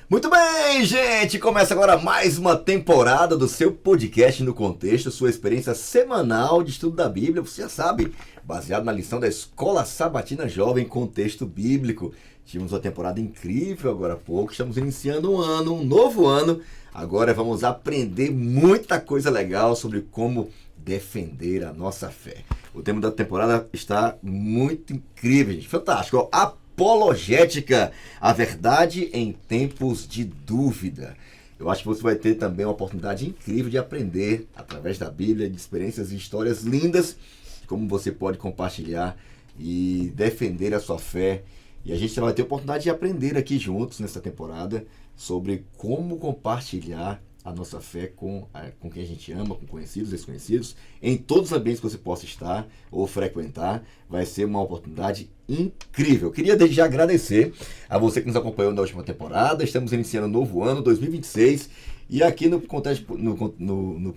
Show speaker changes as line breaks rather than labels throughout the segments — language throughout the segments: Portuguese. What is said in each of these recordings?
Muito bem, gente! Começa agora mais uma temporada do seu podcast no contexto, sua experiência semanal de estudo da Bíblia, você já sabe, baseado na lição da Escola Sabatina Jovem Contexto Bíblico. Tivemos uma temporada incrível agora há pouco, estamos iniciando um novo ano. Agora vamos aprender muita coisa legal sobre como defender a nossa fé. O tema da temporada está muito incrível, gente, fantástico. Apologética, a verdade em tempos de dúvida. Eu acho que você vai ter também uma oportunidade incrível de aprender, através da Bíblia, de experiências e histórias lindas, como você pode compartilhar e defender a sua fé. E a gente vai ter a oportunidade de aprender aqui juntos, nessa temporada, sobre como compartilhar a nossa fé com quem a gente ama, com conhecidos, desconhecidos, em todos os ambientes que você possa estar ou frequentar. Vai ser uma oportunidade incrível. Queria desde já agradecer a você que nos acompanhou na última temporada. Estamos iniciando um novo ano, 2026, e aqui no podcast No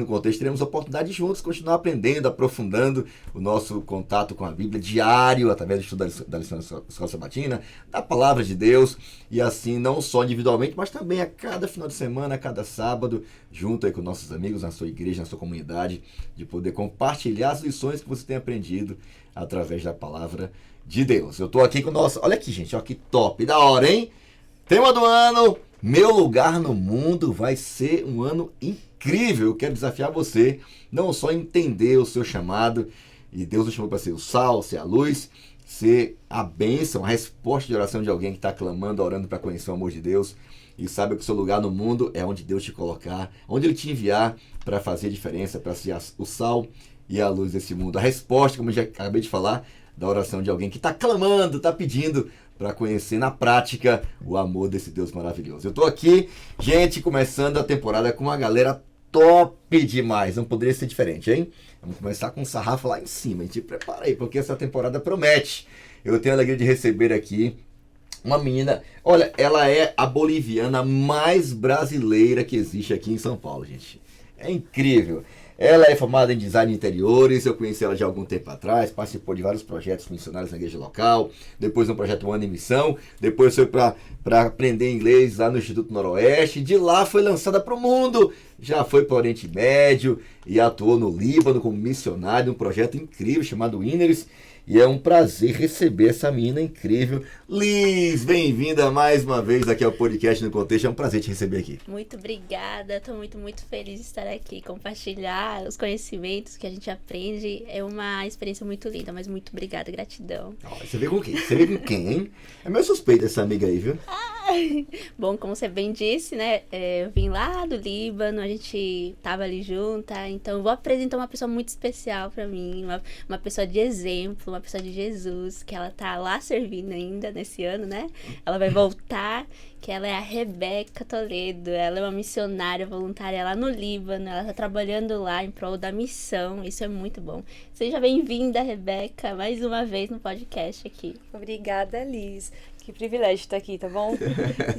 Contexto teremos a oportunidade de juntos continuar aprendendo, aprofundando o nosso contato com a Bíblia diário, através do estudo da lição da Escola Sabatina, da Palavra de Deus, e assim não só individualmente, mas também a cada final de semana, a cada sábado, junto aí com nossos amigos na sua igreja, na sua comunidade, de poder compartilhar as lições que você tem aprendido através da Palavra de Deus. Eu estou aqui com o nosso... Olha aqui, gente, olha que top, da hora, hein? Tema do ano... Meu lugar no mundo. Vai ser um ano incrível. Eu quero desafiar você, não só entender o seu chamado, e Deus nos chamou para ser o sal, ser a luz, ser a bênção, a resposta de oração de alguém que está clamando, orando para conhecer o amor de Deus, e sabe que o seu lugar no mundo é onde Deus te colocar, onde Ele te enviar para fazer a diferença, para ser o sal e a luz desse mundo. A resposta, como eu já acabei de falar, da oração de alguém que está clamando, está pedindo para conhecer na prática o amor desse Deus maravilhoso. Eu estou aqui, gente, começando a temporada com uma galera top demais. Não poderia ser diferente, hein? Vamos começar com um sarrafo lá em cima. A gente prepara aí, porque essa temporada promete. Eu tenho a alegria de receber aqui uma menina. Olha, ela é a boliviana mais brasileira que existe aqui em São Paulo, gente. É incrível. Ela é formada em design de interiores, eu conheci ela já há algum tempo atrás, participou de vários projetos missionários na igreja local, depois um projeto Ano em Missão, depois foi para aprender inglês lá no Instituto Noroeste, de lá foi lançada para o mundo, já foi para o Oriente Médio e atuou no Líbano como missionário num projeto incrível chamado Winners. E é um prazer receber essa menina incrível. Liz, bem-vinda mais uma vez aqui ao podcast No Contexto. É um prazer te receber aqui.
Muito obrigada. Estou muito feliz de estar aqui, compartilhar os conhecimentos que a gente aprende. É uma experiência muito linda, mas muito obrigada, gratidão.
Você veio com quem? Você veio com quem, hein? É meio suspeito essa amiga aí, viu?
Bom, como você bem disse, né? Eu vim lá do Líbano, a gente tava ali junta, então eu vou apresentar uma pessoa muito especial para mim, uma pessoa de exemplo, uma pessoa de Jesus, que ela tá lá servindo ainda nesse ano, né? Ela vai voltar, que ela é a Rebeca Toledo. Ela é uma missionária voluntária lá no Líbano, ela tá trabalhando lá em prol da missão, isso é muito bom. Seja bem-vinda, Rebeca, mais uma vez no podcast aqui.
Obrigada, Liz. Que privilégio estar aqui, tá bom?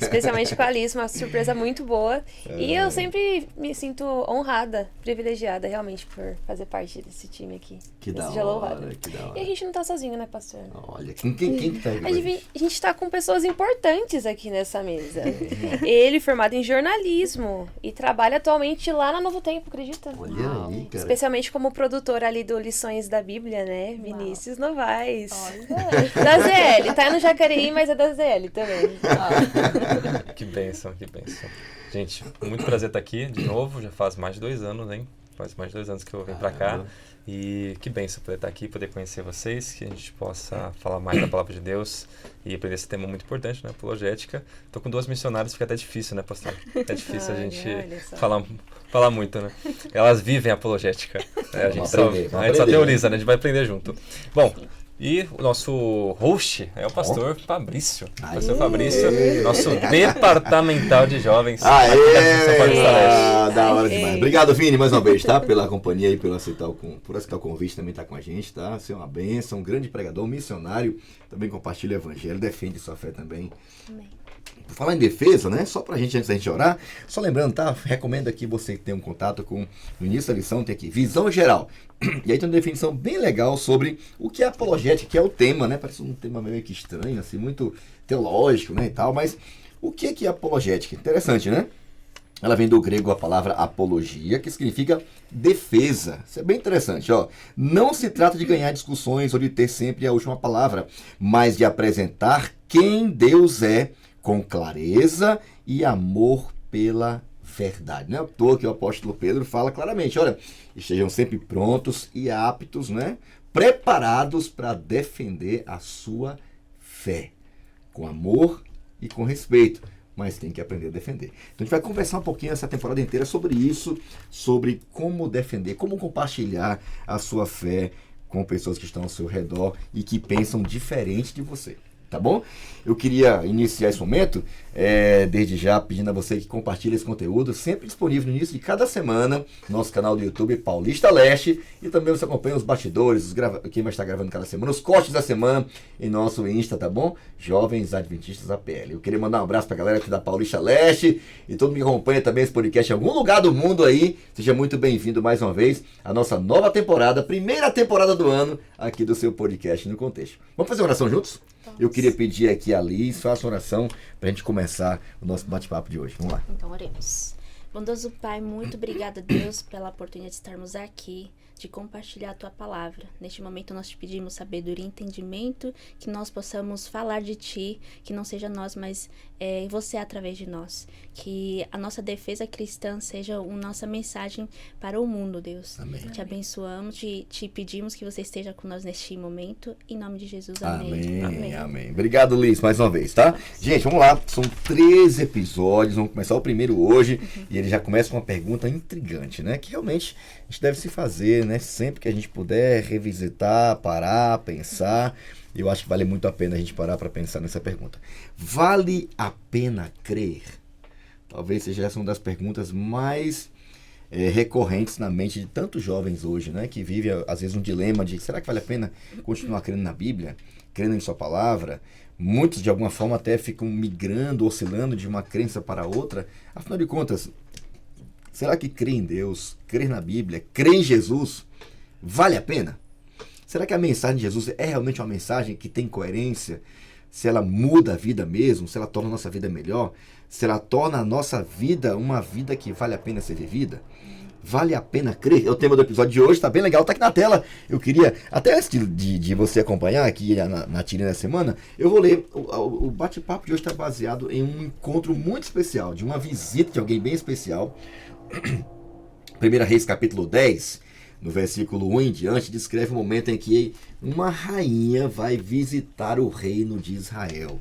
Especialmente com a Alice, uma surpresa muito boa. E eu sempre me sinto honrada, privilegiada, realmente, por fazer parte desse time aqui.
Que da hora, que da hora.
E a gente não tá sozinho, né, pastor?
Olha, quem que tá aí?
A gente tá com pessoas importantes aqui nessa mesa. Ele, formado em jornalismo, e trabalha atualmente lá na Novo Tempo, acredita?
Olha aí, cara.
Especialmente como produtor ali do Lições da Bíblia, né? Vinícius Novaes.
Olha.
Da ZL, tá no Jacareí, mas é da ZL também.
Que bênção, que bênção. Gente, muito prazer estar aqui de novo. Já faz mais de 2 anos, hein? Faz mais de 2 anos que eu venho pra cá. E que bênção poder estar aqui, poder conhecer vocês, que a gente possa falar mais da Palavra de Deus e aprender esse tema muito importante, né? Apologética. Tô com 2 missionárias, fica até difícil, né, pastor? É difícil a gente falar muito, né? Elas vivem a apologética. A gente só teoriza, né? A gente vai aprender junto. Bom, e o nosso host é o pastor Fabrício. Pastor Fabrício, nosso departamental de jovens.
Da hora demais. Obrigado, Vini, mais uma vez, tá? Pela companhia e por aceitar o convite, também tá com a gente, tá? Você é uma bênção, um grande pregador, um missionário, também compartilha o evangelho, defende sua fé também.
Amém.
Por falar em defesa, né? Só pra gente, antes da gente orar, só lembrando, tá? Recomendo aqui você ter um contato com, no início da lição, tem aqui, visão geral. E aí tem uma definição bem legal sobre o que é apologética, que é o tema, né? Parece um tema meio que estranho, assim, muito teológico, né, e tal, mas O que é apologética? Interessante, né? Ela vem do grego a palavra apologia, que significa defesa. Isso é bem interessante, ó. Não se trata de ganhar discussões ou de ter sempre a última palavra, mas de apresentar quem Deus é com clareza e amor pela verdade. Não é à toa que o apóstolo Pedro fala claramente, olha, estejam sempre prontos e aptos, né? Preparados para defender a sua fé, com amor e com respeito. Mas tem que aprender a defender. Então a gente vai conversar um pouquinho essa temporada inteira sobre isso, sobre como defender, como compartilhar a sua fé com pessoas que estão ao seu redor e que pensam diferente de você. Tá bom? Eu queria iniciar esse momento, desde já, pedindo a você que compartilhe esse conteúdo, sempre disponível no início de cada semana, no nosso canal do YouTube Paulista Leste, e também você acompanha os bastidores, quem vai estar gravando cada semana, os cortes da semana em nosso Insta, tá bom? Jovens Adventistas APL. Eu queria mandar um abraço pra galera aqui da Paulista Leste, e todo mundo que acompanha também esse podcast em algum lugar do mundo aí, seja muito bem-vindo mais uma vez à nossa nova temporada, primeira temporada do ano, aqui do seu podcast No Contexto. Vamos fazer uma oração juntos? Eu queria pedir aqui a Liz, faça uma oração para a gente começar o nosso bate-papo de hoje. Vamos lá.
Então, oremos. Bondoso Pai, muito obrigada, Deus, pela oportunidade de estarmos aqui, de compartilhar a Tua palavra. Neste momento nós te pedimos sabedoria e entendimento, que nós possamos falar de Ti, que não seja nós, mas você através de nós. Que a nossa defesa cristã seja a nossa mensagem para o mundo, Deus.
Amém.
Te abençoamos, te pedimos que você esteja com nós neste momento. Em nome de Jesus, amém.
Amém, amém. Obrigado, Liz, mais uma vez, tá? Gente, vamos lá. São 13 episódios, vamos começar o primeiro hoje. E ele já começa com uma pergunta intrigante, né? Que realmente a gente deve se fazer, né? Sempre que a gente puder revisitar, parar, pensar. Eu acho que vale muito a pena a gente parar para pensar nessa pergunta. Vale a pena crer? Talvez seja essa uma das perguntas mais recorrentes na mente de tantos jovens hoje, né? Que vivem, às vezes, um dilema de será que vale a pena continuar crendo na Bíblia? Crendo em sua palavra? Muitos, de alguma forma, até ficam migrando, oscilando de uma crença para outra. Afinal de contas, será que crer em Deus, crer na Bíblia, crer em Jesus, vale a pena? Será que a mensagem de Jesus é realmente uma mensagem que tem coerência? Se ela muda a vida mesmo? Se ela torna a nossa vida melhor? Se ela torna a nossa vida uma vida que vale a pena ser vivida? Vale a pena crer? É o tema do episódio de hoje, tá bem legal, tá aqui na tela. Eu queria, até antes de você acompanhar aqui na tirinha da semana, eu vou ler. O bate-papo de hoje está baseado em um encontro muito especial, de uma visita de alguém bem especial. 1 Reis capítulo 10, no versículo 1 em diante, descreve o momento em que uma rainha vai visitar o reino de Israel.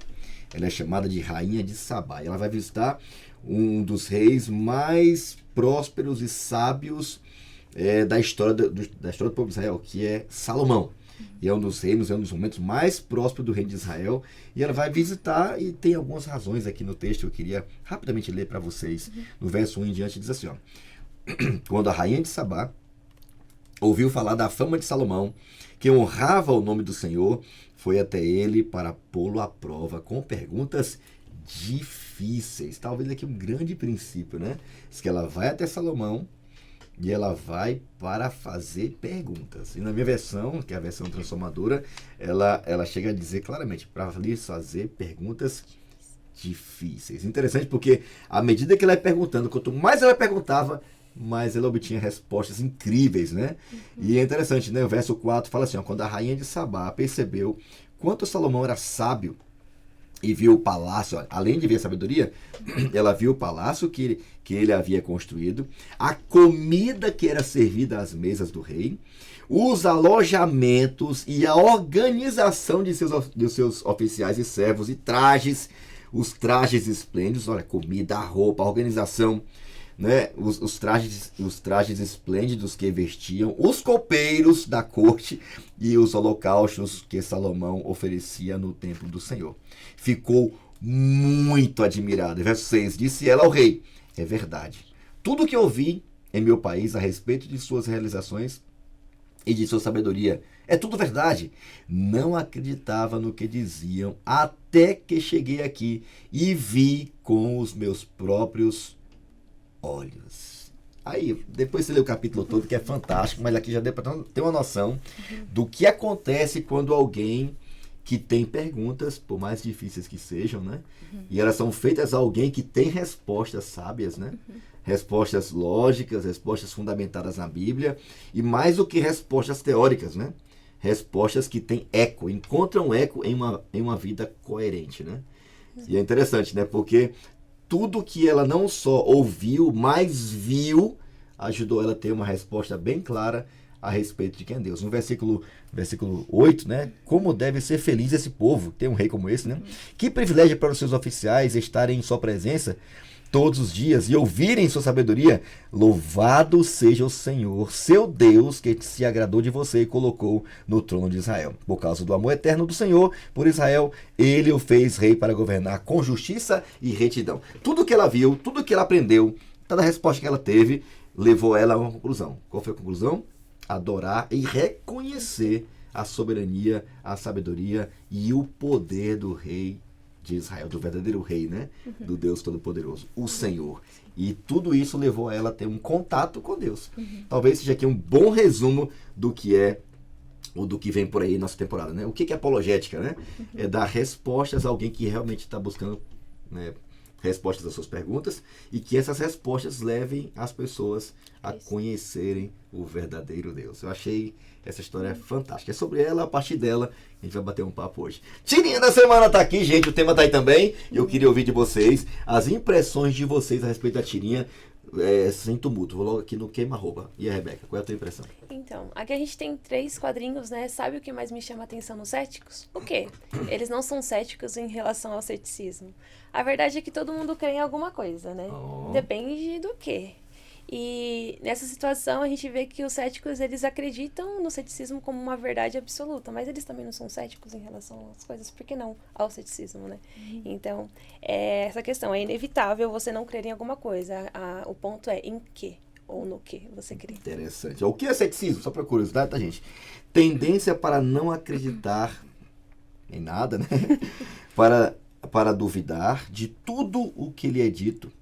Ela é chamada de Rainha de Sabá. Ela vai visitar um dos reis mais prósperos e sábios da história do povo de Israel, que é Salomão. E é um dos reinos, é um dos momentos mais prósperos do reino de Israel. E ela vai visitar, e tem algumas razões aqui no texto que eu queria rapidamente ler para vocês. No verso 1 em diante diz assim, ó. Quando a Rainha de Sabá ouviu falar da fama de Salomão, que honrava o nome do Senhor, foi até ele para pô-lo à prova com perguntas difíceis. Talvez aqui um grande princípio, né? Diz que ela vai até Salomão e ela vai para fazer perguntas. E na minha versão, que é a versão transformadora, ela chega a dizer claramente, para lhe fazer perguntas difíceis. Interessante porque à medida que ela ia perguntando, quanto mais ela perguntava, mais ela obtinha respostas incríveis, né? E é interessante, né? O verso 4 fala assim, ó, quando a rainha de Sabá percebeu quanto Salomão era sábio e viu o palácio, ó, além de ver a sabedoria, ela viu o palácio que ele havia construído, a comida que era servida às mesas do rei, os alojamentos e a organização de seus oficiais e servos e trajes, os trajes esplêndidos, olha, comida, a roupa, a organização, né? Os trajes esplêndidos que vestiam, os copeiros da corte e os holocaustos que Salomão oferecia no templo do Senhor. Ficou muito admirada. Verso 6, disse ela ao rei, é verdade, tudo que ouvi em meu país a respeito de suas realizações e de sua sabedoria é tudo verdade. Não acreditava no que diziam até que cheguei aqui e vi com os meus próprios olhos. Aí, depois você lê o capítulo todo, que é fantástico, mas aqui já deu para ter uma noção do que acontece quando alguém que tem perguntas, por mais difíceis que sejam, né? E elas são feitas a alguém que tem respostas sábias, né? Respostas lógicas, respostas fundamentadas na Bíblia, e mais do que respostas teóricas, né? Respostas que têm eco, encontram eco em uma vida coerente, né? E é interessante, né? Porque tudo que ela não só ouviu, mas viu, ajudou ela a ter uma resposta bem clara a respeito de quem é Deus. No versículo 8, né? Como deve ser feliz esse povo, ter um rei como esse, né? Que privilégio para os seus oficiais estarem em sua presença todos os dias e ouvirem sua sabedoria. Louvado seja o Senhor, seu Deus, que se agradou de você e colocou no trono de Israel. Por causa do amor eterno do Senhor por Israel, ele o fez rei para governar com justiça e retidão. Tudo que ela viu, tudo que ela aprendeu, toda a resposta que ela teve, levou ela a uma conclusão. Qual foi a conclusão? Adorar e reconhecer a soberania, a sabedoria e o poder do rei de Israel, do verdadeiro rei, né? Do Deus Todo-Poderoso, o Senhor. E tudo isso levou ela a ter um contato com Deus. Talvez seja aqui um bom resumo do que é ou do que vem por aí nessa temporada, né? O que é apologética, né? É dar respostas a alguém que realmente está buscando, né, respostas às suas perguntas, e que essas respostas levem as pessoas a conhecerem o verdadeiro Deus. Eu achei essa história fantástica. É sobre ela, a partir dela, a gente vai bater um papo hoje. Tirinha da semana tá aqui, gente. O tema tá aí também. Eu queria ouvir de vocês as impressões de vocês a respeito da tirinha. Sem tumulto. Vou logo aqui no queima-roupa. E a Rebeca, qual é a tua impressão?
Então, aqui a gente tem 3 quadrinhos, né? Sabe o que mais me chama a atenção nos céticos? O quê? Eles não são céticos em relação ao ceticismo. A verdade é que todo mundo crê em alguma coisa, né? Depende do quê. E nessa situação a gente vê que os céticos, eles acreditam no ceticismo como uma verdade absoluta, mas eles também não são céticos em relação às coisas, por que não ao ceticismo, né? Então, essa questão, é inevitável você não crer em alguma coisa, o ponto é em que ou no que você crê.
Interessante. O que é ceticismo? Só para curiosidade, tá, gente? Tendência para não acreditar em nada, né? para duvidar de tudo o que lhe é dito.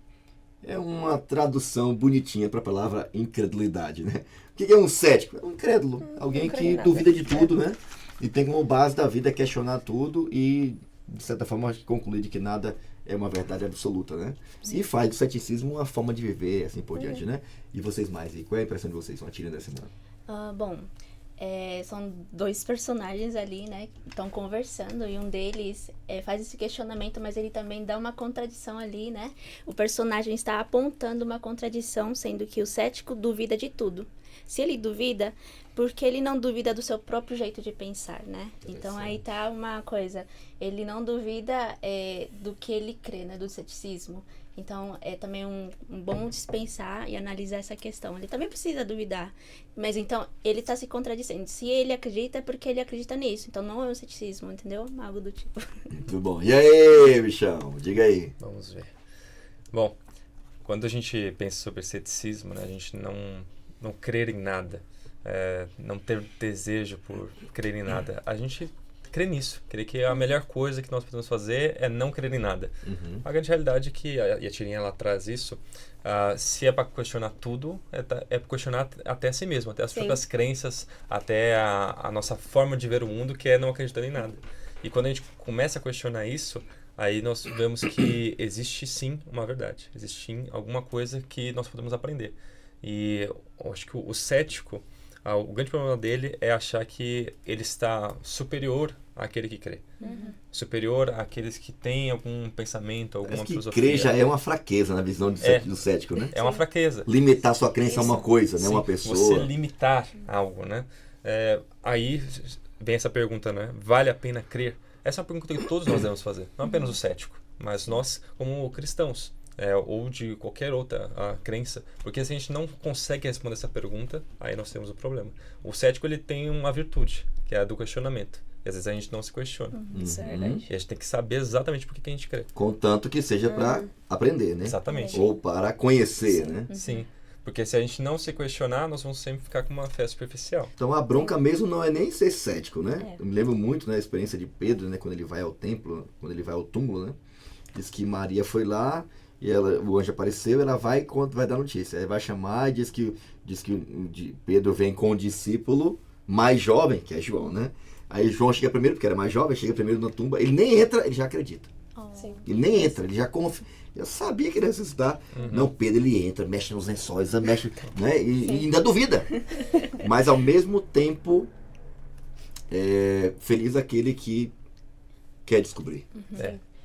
É uma tradução bonitinha para a palavra incredulidade, né? O que é um cético? É um incrédulo. Alguém que duvida de tudo, né? E tem como base da vida questionar tudo e, de certa forma, concluir de que nada é uma verdade absoluta, né? Sim. E faz do ceticismo uma forma de viver, assim por diante, né? E vocês mais? E qual é a impressão de vocês? Uma tirinha da semana.
Bom, são 2 personagens ali, né, que estão conversando, e um deles faz esse questionamento, mas ele também dá uma contradição ali, né? O personagem está apontando uma contradição, sendo que o cético duvida de tudo. Se ele duvida, porque ele não duvida do seu próprio jeito de pensar, né? Então aí tá uma coisa, ele não duvida do que ele crê, né, do ceticismo. Então, é também um bom dispensar e analisar essa questão. Ele também precisa duvidar. Mas, então, ele está se contradizendo. Se ele acredita, é porque ele acredita nisso. Então, não é um ceticismo, entendeu? Algo do tipo.
Muito bom. E aí, bichão? Diga aí.
Vamos ver. Bom, quando a gente pensa sobre ceticismo, né, a gente não crer em nada, não ter desejo por crer em nada. A gente crer nisso, crer que a melhor coisa que nós podemos fazer é não crer em nada. A grande realidade é que, e a tirinha ela traz isso, se é para questionar tudo, é para questionar até a si mesmo, até as próprias crenças, até a nossa forma de ver o mundo, que é não acreditar em nada. E quando a gente começa a questionar isso, aí nós vemos que existe sim uma verdade, existe sim alguma coisa que nós podemos aprender. E eu acho que o cético, o grande problema dele é achar que ele está superior àquele que crê. Superior àqueles que têm algum pensamento, alguma filosofia.
Crer já é uma fraqueza na visão do cético, né?
É uma fraqueza.
Limitar sua crença a uma coisa, né? Uma pessoa.
Você limitar algo, né? Aí vem essa pergunta, né? Vale a pena crer? Essa é uma pergunta que todos nós devemos fazer. Não apenas o cético, mas nós como cristãos. Ou de qualquer outra crença, porque se a gente não consegue responder essa pergunta, aí nós temos um problema. O cético, ele tem uma virtude, que é a do questionamento, e às vezes a gente não se questiona.
Isso é verdade.
E a gente tem que saber exatamente por que a gente crê.
Contanto que seja para aprender, né?
Exatamente.
Ou para conhecer, né?
Sim, porque se a gente não se questionar, nós vamos sempre ficar com uma fé superficial.
Então a bronca mesmo não é nem ser cético, né? Eu me lembro muito, né, a experiência de Pedro, né, quando ele vai ao templo, quando ele vai ao túmulo, né? Diz que Maria foi lá, e o anjo apareceu, ela vai dar notícia. Aí vai chamar e diz que Pedro vem com o discípulo mais jovem, que é João, né? Aí João chega primeiro, porque era mais jovem, chega primeiro na tumba, ele nem entra, ele já acredita.
Sim.
Ele nem entra, ele já confia. Eu sabia que ele ia ressuscitar. Não, Pedro, ele entra, mexe nos lençóis, mexe, né? E ainda duvida. Mas ao mesmo tempo, feliz aquele que quer descobrir.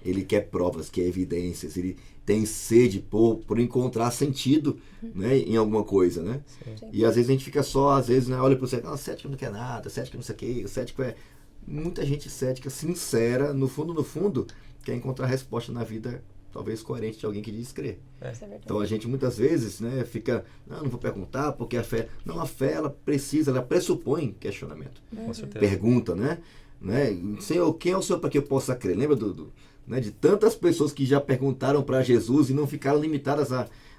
Ele quer provas, quer evidências, ele tem sede por encontrar sentido, né, em alguma coisa, né?
Sim.
E às vezes a gente fica só, às vezes, né, olha para o cético, cético não quer nada, cético não sei o quê, o cético é... Muita gente cética, sincera, no fundo, quer encontrar resposta na vida, talvez coerente de alguém que diz crer.
Isso é verdade.
Então a gente muitas vezes, né, fica, não vou perguntar porque a fé... Não, a fé, ela pressupõe questionamento.
Com certeza.
Pergunta, né? Senhor, quem é o Senhor para que eu possa crer? Lembra né, de tantas pessoas que já perguntaram para Jesus e não ficaram limitadas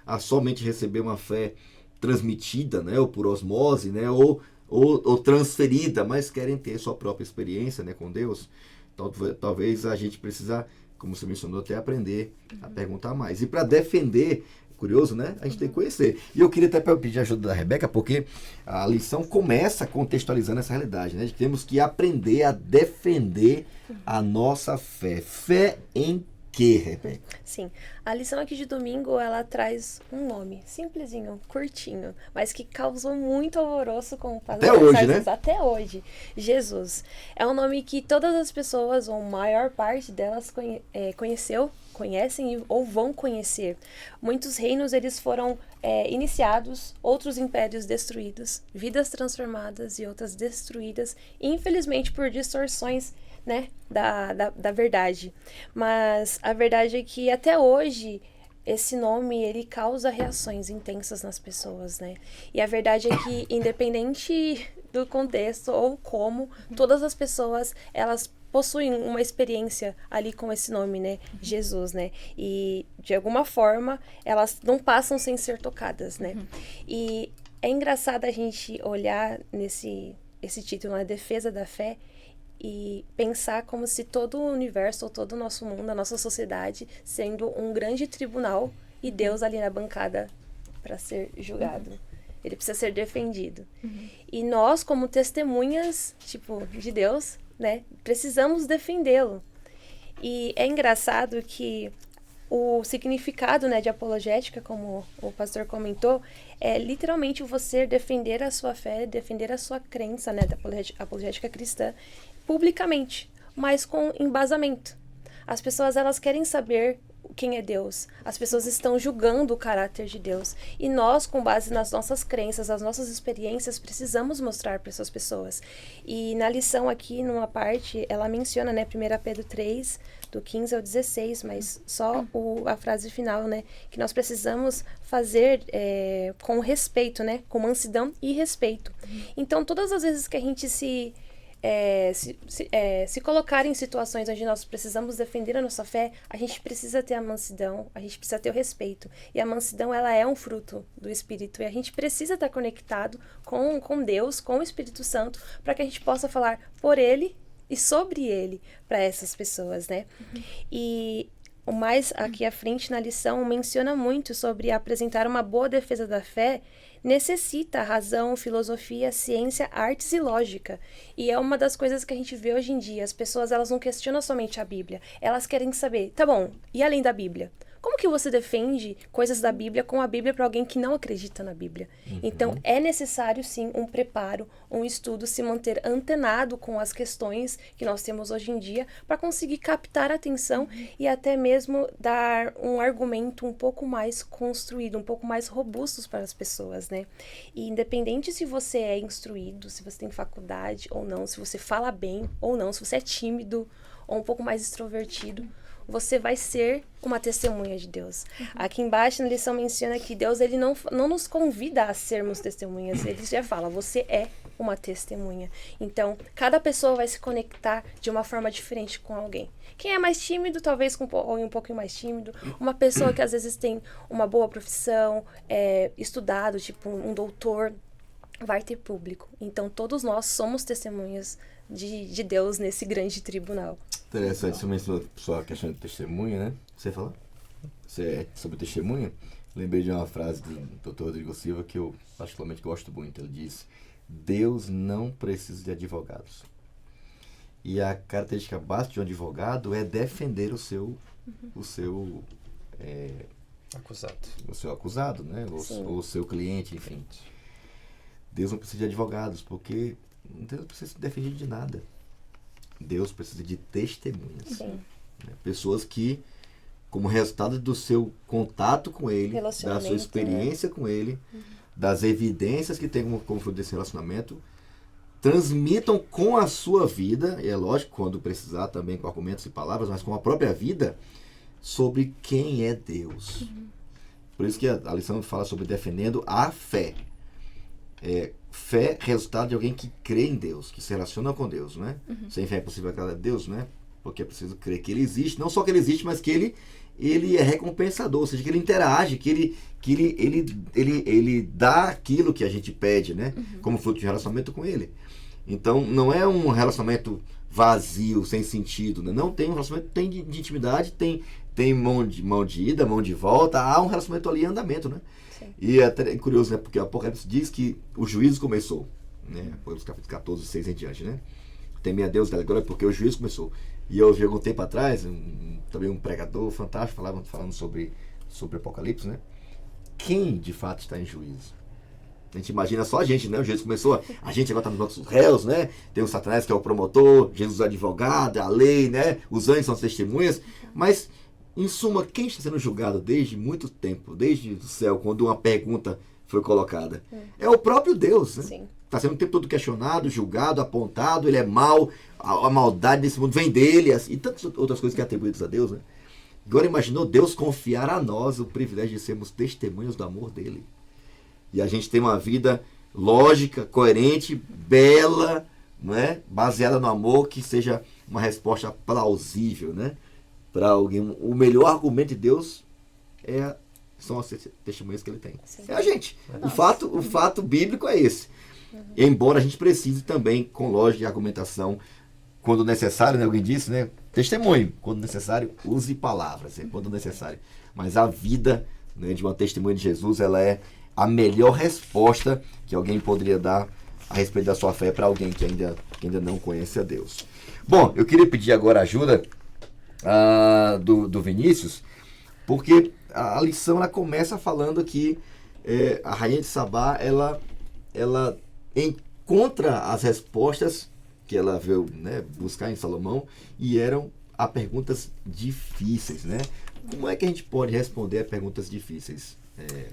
a somente receber uma fé transmitida, né, ou por osmose, né, ou transferida, mas querem ter sua própria experiência, né, com Deus. Então, talvez a gente precisa, como você mencionou, até aprender a perguntar mais. E para defender, curioso, né? A gente tem que conhecer. E eu queria até pedir a ajuda da Rebeca, porque a lição começa contextualizando essa realidade, né? De que temos que aprender a defender a nossa fé. Fé em quê, Rebeca?
Sim, a lição aqui de domingo, ela traz um nome, simplesinho, curtinho, mas que causou muito alvoroço com o
Até hoje, né?
Até hoje. Jesus. É um nome que todas as pessoas, ou a maior parte delas, conhecem ou vão conhecer. Muitos reinos, eles foram iniciados, outros impérios destruídos, vidas transformadas e outras destruídas, infelizmente por distorções, né, da verdade. Mas a verdade é que até hoje esse nome, ele causa reações intensas nas pessoas, né? E a verdade é que, independente do contexto ou como, todas as pessoas, elas possuem uma experiência ali com esse nome, né? Jesus, né? E, de alguma forma, elas não passam sem ser tocadas, né? E é engraçado a gente olhar esse título, a defesa da fé, e pensar como se todo o universo, ou todo o nosso mundo, a nossa sociedade, sendo um grande tribunal e Deus ali na bancada para ser julgado. Ele precisa ser defendido. E nós, como testemunhas, de Deus, né, precisamos defendê-lo. E é engraçado que o significado, né, de apologética, como o pastor comentou, é literalmente você defender a sua fé, defender a sua crença, né, da apologética cristã, publicamente, mas com embasamento. As pessoas, elas querem saber quem é Deus. As pessoas estão julgando o caráter de Deus. E nós, com base nas nossas crenças, as nossas experiências, precisamos mostrar para essas pessoas. E na lição aqui, numa parte, ela menciona, né, 1 Pedro 3, do 15 ao 16, mas só a frase final, né, que nós precisamos fazer com respeito, né, com mansidão e respeito. Então, todas as vezes que a gente se colocar em situações onde nós precisamos defender a nossa fé, a gente precisa ter a mansidão, a gente precisa ter o respeito. E a mansidão, ela é um fruto do Espírito. E a gente precisa estar conectado com Deus, com o Espírito Santo, para que a gente possa falar por Ele e sobre Ele para essas pessoas, né? E o mais aqui à frente na lição menciona muito sobre apresentar uma boa defesa da fé. Necessita razão, filosofia, ciência, artes e lógica. E é uma das coisas que a gente vê hoje em dia. As pessoas, elas não questionam somente a Bíblia. Elas querem saber, tá bom, e além da Bíblia? Como que você defende coisas da Bíblia com a Bíblia para alguém que não acredita na Bíblia? Então, é necessário, sim, um preparo, um estudo, se manter antenado com as questões que nós temos hoje em dia para conseguir captar a atenção e até mesmo dar um argumento um pouco mais construído, um pouco mais robusto para as pessoas, né? E independente se você é instruído, se você tem faculdade ou não, se você fala bem ou não, se você é tímido ou um pouco mais extrovertido, você vai ser uma testemunha de Deus. Aqui embaixo na lição menciona que Deus, ele não nos convida a sermos testemunhas. Ele já fala, você é uma testemunha. Então, cada pessoa vai se conectar de uma forma diferente com alguém. Quem é mais tímido, talvez ou um pouquinho mais tímido. Uma pessoa que às vezes tem uma boa profissão, estudado, tipo um doutor, vai ter público. Então, todos nós somos testemunhas de Deus nesse grande tribunal.
Interessante, você mencionou só a questão de testemunha, né? Você fala? Sobre testemunha? Lembrei de uma frase do Dr. Rodrigo Silva que eu particularmente gosto muito. Ele diz, Deus não precisa de advogados. E a característica básica de um advogado é defender o seu
Acusado.
o seu acusado, né? Ou o seu cliente, enfim. Deus não precisa de advogados, porque Deus não precisa se defender de nada. Deus precisa de testemunhas.
Sim.
Né? Pessoas que, como resultado do seu contato com Ele, da sua
Relacionamento,
experiência com Ele, das evidências que tem como fruto desse relacionamento, transmitam com a sua vida, e é lógico, quando precisar também com argumentos e palavras, mas com a própria vida, sobre quem é Deus. Por isso que a lição fala sobre defendendo a fé. Fé, resultado de alguém que crê em Deus, que se relaciona com Deus, né? Sem fé é possível agradar a Deus, né? Porque é preciso crer que Ele existe, não só que Ele existe, mas que Ele é recompensador, ou seja, que Ele interage, que ele dá aquilo que a gente pede, né? Como fruto de relacionamento com Ele. Então, não é um relacionamento vazio, sem sentido, né? Não, tem um relacionamento, tem de intimidade, tem mão de ida, mão de volta, há um relacionamento ali em andamento, né?
Sim.
E é até curioso, né? Porque o Apocalipse diz que o juízo começou, né? Apocalipse capítulo 14, 6 em diante, né? Teme a Deus, dá glória, porque o juízo começou. E eu ouvi algum tempo atrás, também um pregador fantástico, falando sobre Apocalipse, né? Quem de fato está em juízo? A gente imagina só a gente, né? O juízo começou, a gente agora está nos nossos réus, né? Tem o Satanás que é o promotor, Jesus é o advogado, a lei, né? Os anjos são as testemunhas. Mas, em suma, quem está sendo julgado desde muito tempo, desde o céu, quando uma pergunta foi colocada? É o próprio Deus, né?
Sim.
Está sendo o tempo todo questionado, julgado, apontado, ele é mau, a maldade desse mundo vem dele, e tantas outras coisas que atribuídas a Deus, né? Agora imaginou Deus confiar a nós o privilégio de sermos testemunhas do amor dele. E a gente tem uma vida lógica, coerente, bela, né? Baseada no amor, que seja uma resposta plausível, né? Para alguém. O melhor argumento de Deus são as testemunhas que ele tem.
Sim.
É a gente. O fato bíblico é esse. Embora a gente precise também, com lógica e argumentação, quando necessário, né? Alguém disse, né? Testemunho. Quando necessário, use palavras. Quando necessário. Mas a vida, né, de uma testemunha de Jesus, ela é a melhor resposta que alguém poderia dar a respeito da sua fé para alguém que ainda não conhece a Deus. Bom, eu queria pedir agora a ajuda do Vinícius, porque a lição ela começa falando que a rainha de Sabá ela encontra as respostas que ela veio, né, buscar em Salomão, e eram a perguntas difíceis, né? Como é que a gente pode responder a perguntas difíceis,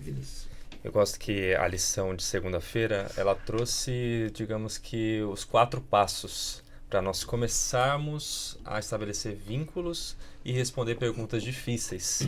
Vinícius?
Eu gosto que a lição de segunda-feira, ela trouxe, digamos que, os 4 passos para nós começarmos a estabelecer vínculos e responder perguntas difíceis.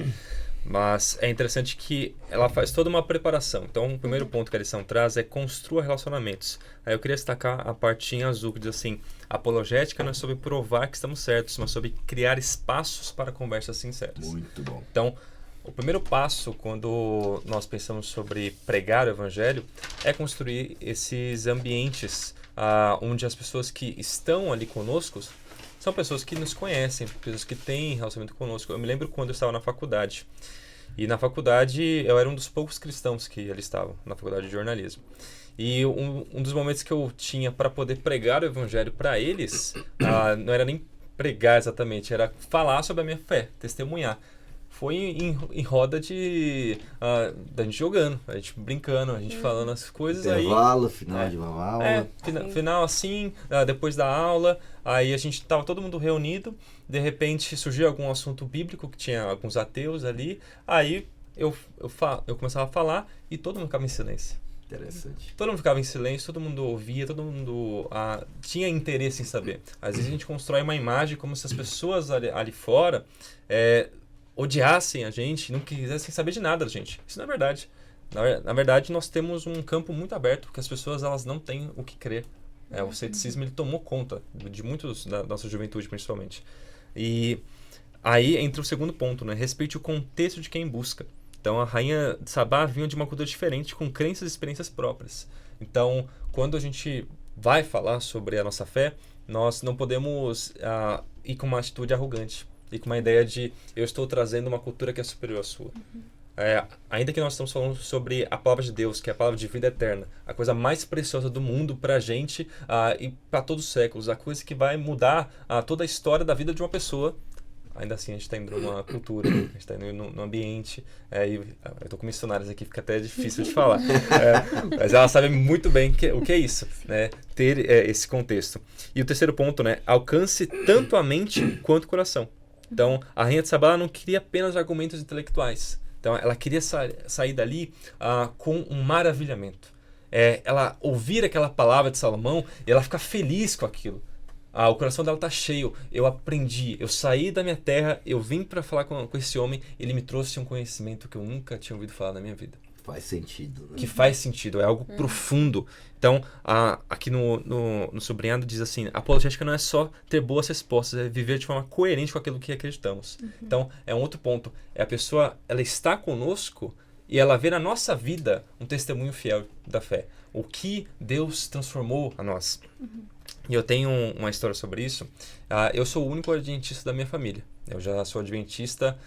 Mas é interessante que ela faz toda uma preparação. Então, o primeiro ponto que a lição traz é construa relacionamentos. Aí eu queria destacar a parte em azul, que diz assim: apologética não é sobre provar que estamos certos, mas sobre criar espaços para conversas sinceras.
Muito bom.
Então, o primeiro passo, quando nós pensamos sobre pregar o evangelho, é construir esses ambientes onde as pessoas que estão ali conosco são pessoas que nos conhecem, pessoas que têm relacionamento conosco. Eu me lembro quando eu estava na faculdade. E na faculdade eu era um dos poucos cristãos que ali estavam, na faculdade de jornalismo. E um dos momentos que eu tinha para poder pregar o evangelho para eles, não era nem pregar exatamente, era falar sobre a minha fé, testemunhar. Foi em roda da gente jogando, a gente brincando, a gente falando as coisas.
Intervalo, final de uma aula.
Final assim, depois da aula, aí a gente tava todo mundo reunido, de repente surgiu algum assunto bíblico, que tinha alguns ateus ali, aí eu começava a falar e todo mundo ficava em silêncio.
Interessante.
Todo mundo ficava em silêncio, todo mundo ouvia, todo mundo tinha interesse em saber. Às vezes a gente constrói uma imagem como se as pessoas ali fora odiassem a gente, não quisessem saber de nada da gente. Isso não é verdade. Na verdade, nós temos um campo muito aberto, porque as pessoas elas não têm o que crer. O ceticismo ele tomou conta de muitos da nossa juventude, principalmente. E aí entra o segundo ponto, né? Respeite o contexto de quem busca. Então, a rainha de Sabá vinha de uma cultura diferente, com crenças e experiências próprias. Então, quando a gente vai falar sobre a nossa fé, nós não podemos ir com uma atitude arrogante. E com uma ideia de, eu estou trazendo uma cultura que é superior à sua. ainda que nós estamos falando sobre a palavra de Deus, que é a palavra de vida eterna, a coisa mais preciosa do mundo para a gente e para todos os séculos, a coisa que vai mudar toda a história da vida de uma pessoa. Ainda assim, a gente está indo numa cultura, a gente está indo num ambiente, e eu estou com missionários aqui, fica até difícil de falar, mas ela sabe muito bem o que é isso, né? Ter esse contexto. E o terceiro ponto, né? Alcance tanto a mente quanto o coração. Então, a Rainha de Sabá ela não queria apenas argumentos intelectuais, então ela queria sair dali com um maravilhamento. Ela ouvir aquela palavra de Salomão e ela ficar feliz com aquilo. O coração dela está cheio. Eu aprendi, eu saí da minha terra, eu vim para falar com esse homem, ele me trouxe um conhecimento que eu nunca tinha ouvido falar na minha vida.
Faz sentido, né?
Que faz sentido, é algo profundo. Então, aqui no sublinhado diz assim, a apologética não é só ter boas respostas, é viver de forma coerente com aquilo que acreditamos. Então, é um outro ponto. A pessoa, ela está conosco e ela vê na nossa vida um testemunho fiel da fé. O que Deus transformou a nós. E eu tenho uma história sobre isso. Eu sou o único adventista da minha família. Eu já sou adventista,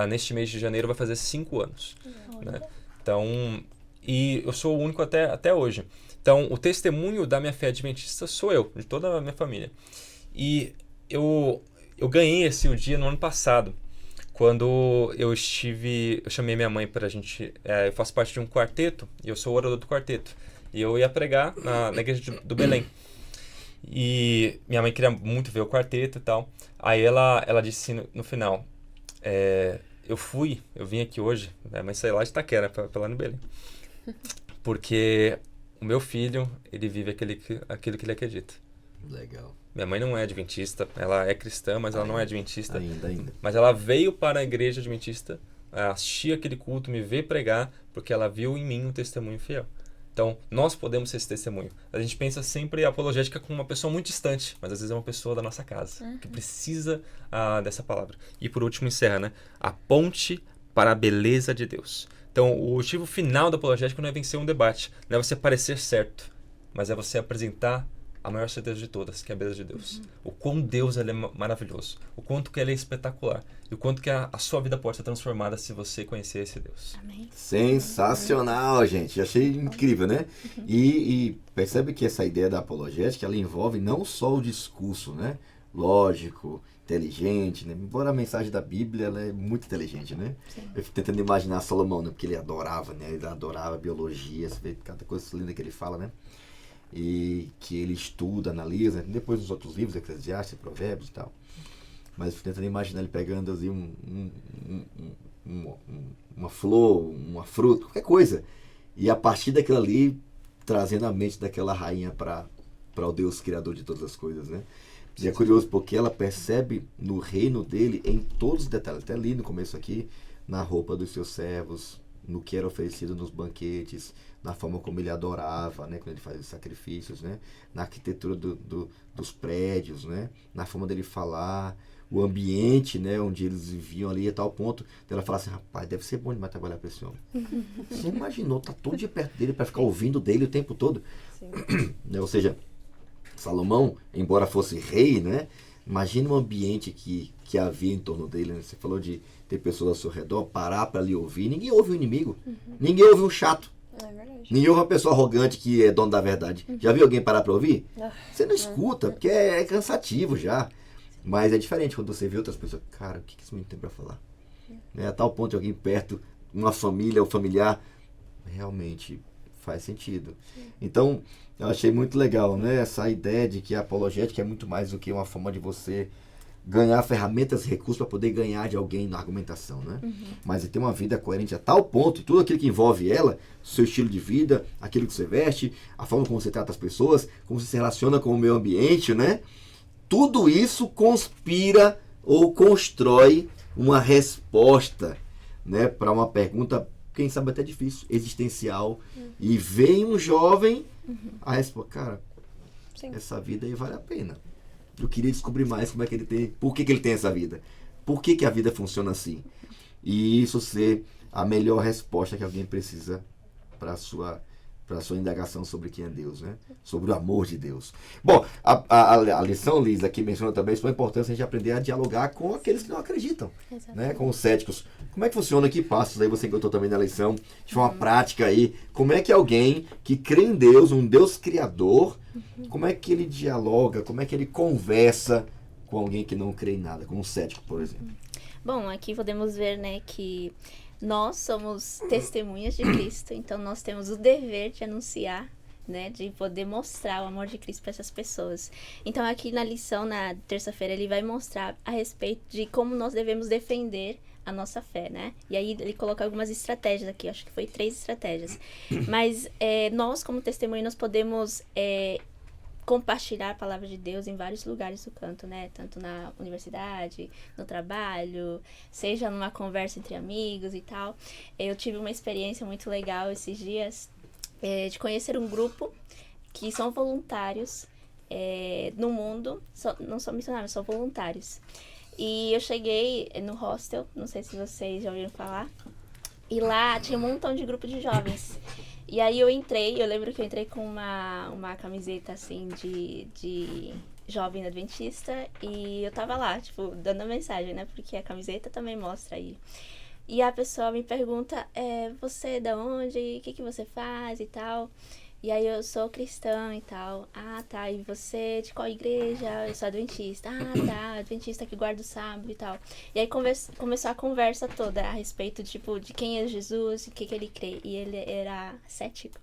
neste mês de janeiro vai fazer 5 anos. Né? Então, e eu sou o único até hoje. Então, o testemunho da minha fé adventista sou eu, de toda a minha família. E eu ganhei o dia no ano passado, quando eu chamei minha mãe para a gente, eu faço parte de um quarteto, e eu sou o orador do quarteto. E eu ia pregar na igreja do Belém. E minha mãe queria muito ver o quarteto e tal. Aí ela disse no final, eu vim aqui hoje, mas saí lá de Itaquera, pra lá no Belém. Porque o meu filho, ele vive aquilo que ele acredita.
Legal.
Minha mãe não é adventista, ela é cristã, mas ela não é adventista.
Ainda.
Mas ela veio para a igreja adventista, assistir aquele culto, me ver pregar, porque ela viu em mim um testemunho fiel. Então, nós podemos ser esse testemunho. A gente pensa sempre a apologética como uma pessoa muito distante, mas às vezes é uma pessoa da nossa casa, que precisa dessa palavra. E por último, encerra, né? A ponte para a beleza de Deus. Então, o objetivo final da apologética não é vencer um debate, não é você parecer certo, mas é você apresentar a maior certeza de todas, que é a beleza de Deus. O quão Deus ele é maravilhoso, o quanto que ele é espetacular, e o quanto que a sua vida pode ser transformada se você conhecer esse Deus.
Amém.
Sensacional, gente. Achei incrível, né? E percebe que essa ideia da apologética, ela envolve não só o discurso, né? Lógico, inteligente, né? Embora a mensagem da Bíblia, ela é muito inteligente, né?
Sim.
Eu fico tentando imaginar Salomão, né? Porque ele adorava, né? Ele adorava biologia, você vê cada coisa linda que ele fala, né? E que ele estuda, analisa, depois nos outros livros, Eclesiastes, Provérbios e tal. Mas eu fico tentando imaginar ele pegando assim uma flor, uma fruta, qualquer coisa. E a partir daquilo ali, trazendo a mente daquela rainha para o Deus Criador de todas as coisas, né? E é curioso porque ela percebe no reino dele, em todos os detalhes, até ali no começo aqui, na roupa dos seus servos, no que era oferecido nos banquetes, na forma como ele adorava, né, quando ele fazia os sacrifícios, né, na arquitetura dos prédios, né, na forma dele falar, o ambiente, né, onde eles viviam ali, a tal ponto dela falar assim, rapaz, deve ser bom demais trabalhar para esse homem. Você imaginou, tá todo dia perto dele para ficar ouvindo dele o tempo todo?
Sim.
Ou seja, Salomão, embora fosse rei, né, imagina o ambiente que havia em torno dele, né? Você falou de ter pessoas ao seu redor, parar para lhe ouvir. Ninguém ouve um inimigo. Ninguém ouve um chato.
É verdade.
Ninguém ouve uma pessoa arrogante que é dono da verdade. Já viu alguém parar para ouvir? Você não escuta, porque é cansativo já. Mas é diferente quando você vê outras pessoas. Cara, o que esse menino tem para falar? Né? A tal ponto de alguém perto, uma família ou familiar, realmente faz sentido. Então, eu achei muito legal, né? Essa ideia de que a apologética é muito mais do que uma forma de você ganhar ferramentas e recursos para poder ganhar de alguém na argumentação, né? Mas ter uma vida coerente a tal ponto, tudo aquilo que envolve ela, seu estilo de vida, aquilo que você veste, a forma como você trata as pessoas, como você se relaciona com o meio ambiente, né? Tudo isso conspira ou constrói uma resposta, né, para uma pergunta, quem sabe até difícil, existencial. E vem um jovem, a resposta, cara,
Sim.
essa vida aí vale a pena. Eu queria descobrir mais como é que ele tem, por que ele tem essa vida, por que a vida funciona assim. E isso ser a melhor resposta que alguém precisa para a sua para sua indagação sobre quem é Deus, né? Sobre o amor de Deus. Bom, a lição, Liz, aqui menciona também sobre a importância de aprender a dialogar com aqueles que não acreditam, né? Com os céticos. Como é que funciona? Que passos aí você encontrou também na lição, de forma prática aí? Como é que alguém que crê em Deus, um Deus criador, como é que ele dialoga, como é que ele conversa com alguém que não crê em nada, como um cético, por exemplo?
Bom, aqui podemos ver, né, que nós somos testemunhas de Cristo, então nós temos o dever de anunciar, né, de poder mostrar o amor de Cristo para essas pessoas. Então aqui na lição, na terça-feira, ele vai mostrar a respeito de como nós devemos defender a nossa fé, né? E aí ele coloca algumas estratégias aqui, acho que foi 3 estratégias. Mas nós, como testemunha, nós podemos compartilhar a palavra de Deus em vários lugares do canto, né? Tanto na universidade, no trabalho, seja numa conversa entre amigos e tal. Eu tive uma experiência muito legal esses dias de conhecer um grupo que são voluntários no mundo, não são missionários, são voluntários. E eu cheguei no hostel, não sei se vocês já ouviram falar, e lá tinha um montão de grupo de jovens. E aí eu lembro que eu entrei com uma camiseta, assim, de jovem adventista, e eu tava lá, tipo, dando a mensagem, né, porque a camiseta também mostra aí. E a pessoa me pergunta, você é da onde? O que você faz e tal? E aí eu sou cristã e tal. Ah, tá. E você de qual igreja? Eu sou adventista. Ah, tá. Adventista que guarda o sábado e tal. E aí começou a conversa toda a respeito, tipo, de quem é Jesus, o que ele crê. E ele era cético.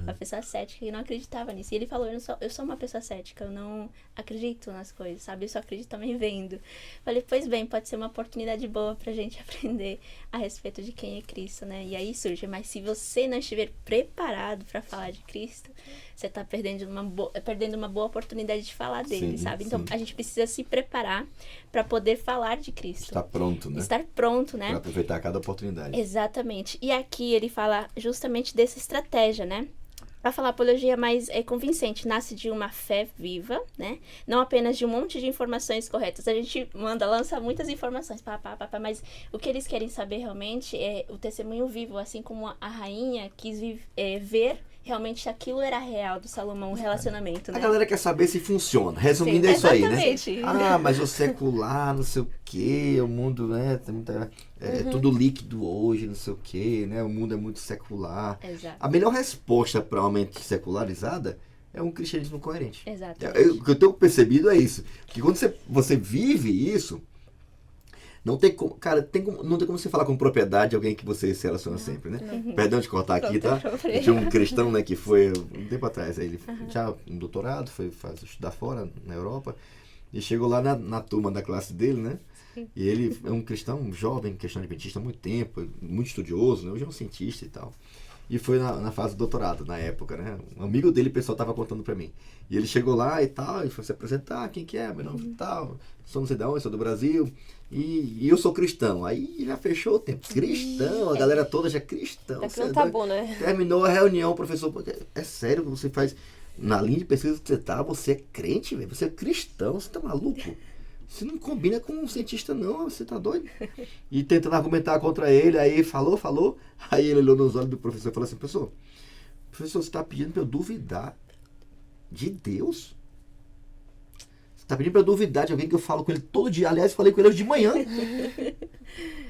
Uma pessoa cética e não acreditava nisso. E ele falou, eu sou uma pessoa cética, eu não acredito nas coisas, sabe? Eu só acredito também vendo. Falei, pois bem, pode ser uma oportunidade boa pra gente aprender a respeito de quem é Cristo, né? E aí surge, mas se você não estiver preparado pra falar de Cristo, você tá perdendo uma boa oportunidade de falar dele, sabe? Então a gente precisa se preparar pra poder falar de Cristo.
Estar pronto, né?
Estar pronto, né?
Pra aproveitar cada oportunidade.
Exatamente. E aqui ele fala justamente dessa estratégia, né? Para falar apologia mais convincente, nasce de uma fé viva, né? Não apenas de um monte de informações corretas. A gente lança muitas informações, mas o que eles querem saber realmente é o testemunho vivo, assim como a rainha quis ver realmente se aquilo era real do Salomão, o relacionamento, né?
A galera quer saber se funciona. Resumindo,
Sim,
é isso aí,
exatamente.
né? Ah, mas o secular, não sei o quê, o mundo, né? É tudo líquido hoje, não sei o quê, né? O mundo é muito secular.
Exato.
A melhor resposta para uma mente secularizada é um cristianismo coerente.
Exatamente.
O que eu tenho percebido é isso. Que quando você vive isso, não tem como, cara, não tem como você falar com propriedade de alguém que você se relaciona sempre, né? Perdão de cortar aqui, tá? Tinha um cristão, né, que foi um tempo atrás, aí ele tinha um doutorado, foi estudar fora, na Europa, e chegou lá na turma da classe dele, né? E ele é um cristão jovem, cristão adventista há muito tempo, muito estudioso, né? Hoje é um cientista e tal. E foi na fase do doutorado, na época, né? Um amigo dele, o pessoal tava contando pra mim. E ele chegou lá e tal, e foi se apresentar, quem que é? Meu nome tal, sou não sei de onde, sou do Brasil, e eu sou cristão. Aí já fechou o tempo. Cristão, a galera toda já cristão.
Tá um tabu, né?
Terminou a reunião, o professor, é sério que você faz, na linha de pesquisa que você é crente, velho? Você é cristão, você tá maluco? Você não combina com um cientista não, você tá doido? E tentando argumentar contra ele, aí falou, aí ele olhou nos olhos do professor e falou assim, professor, você tá pedindo pra eu duvidar de Deus? Você tá pedindo pra eu duvidar de alguém que eu falo com ele todo dia? Aliás, falei com ele hoje de manhã.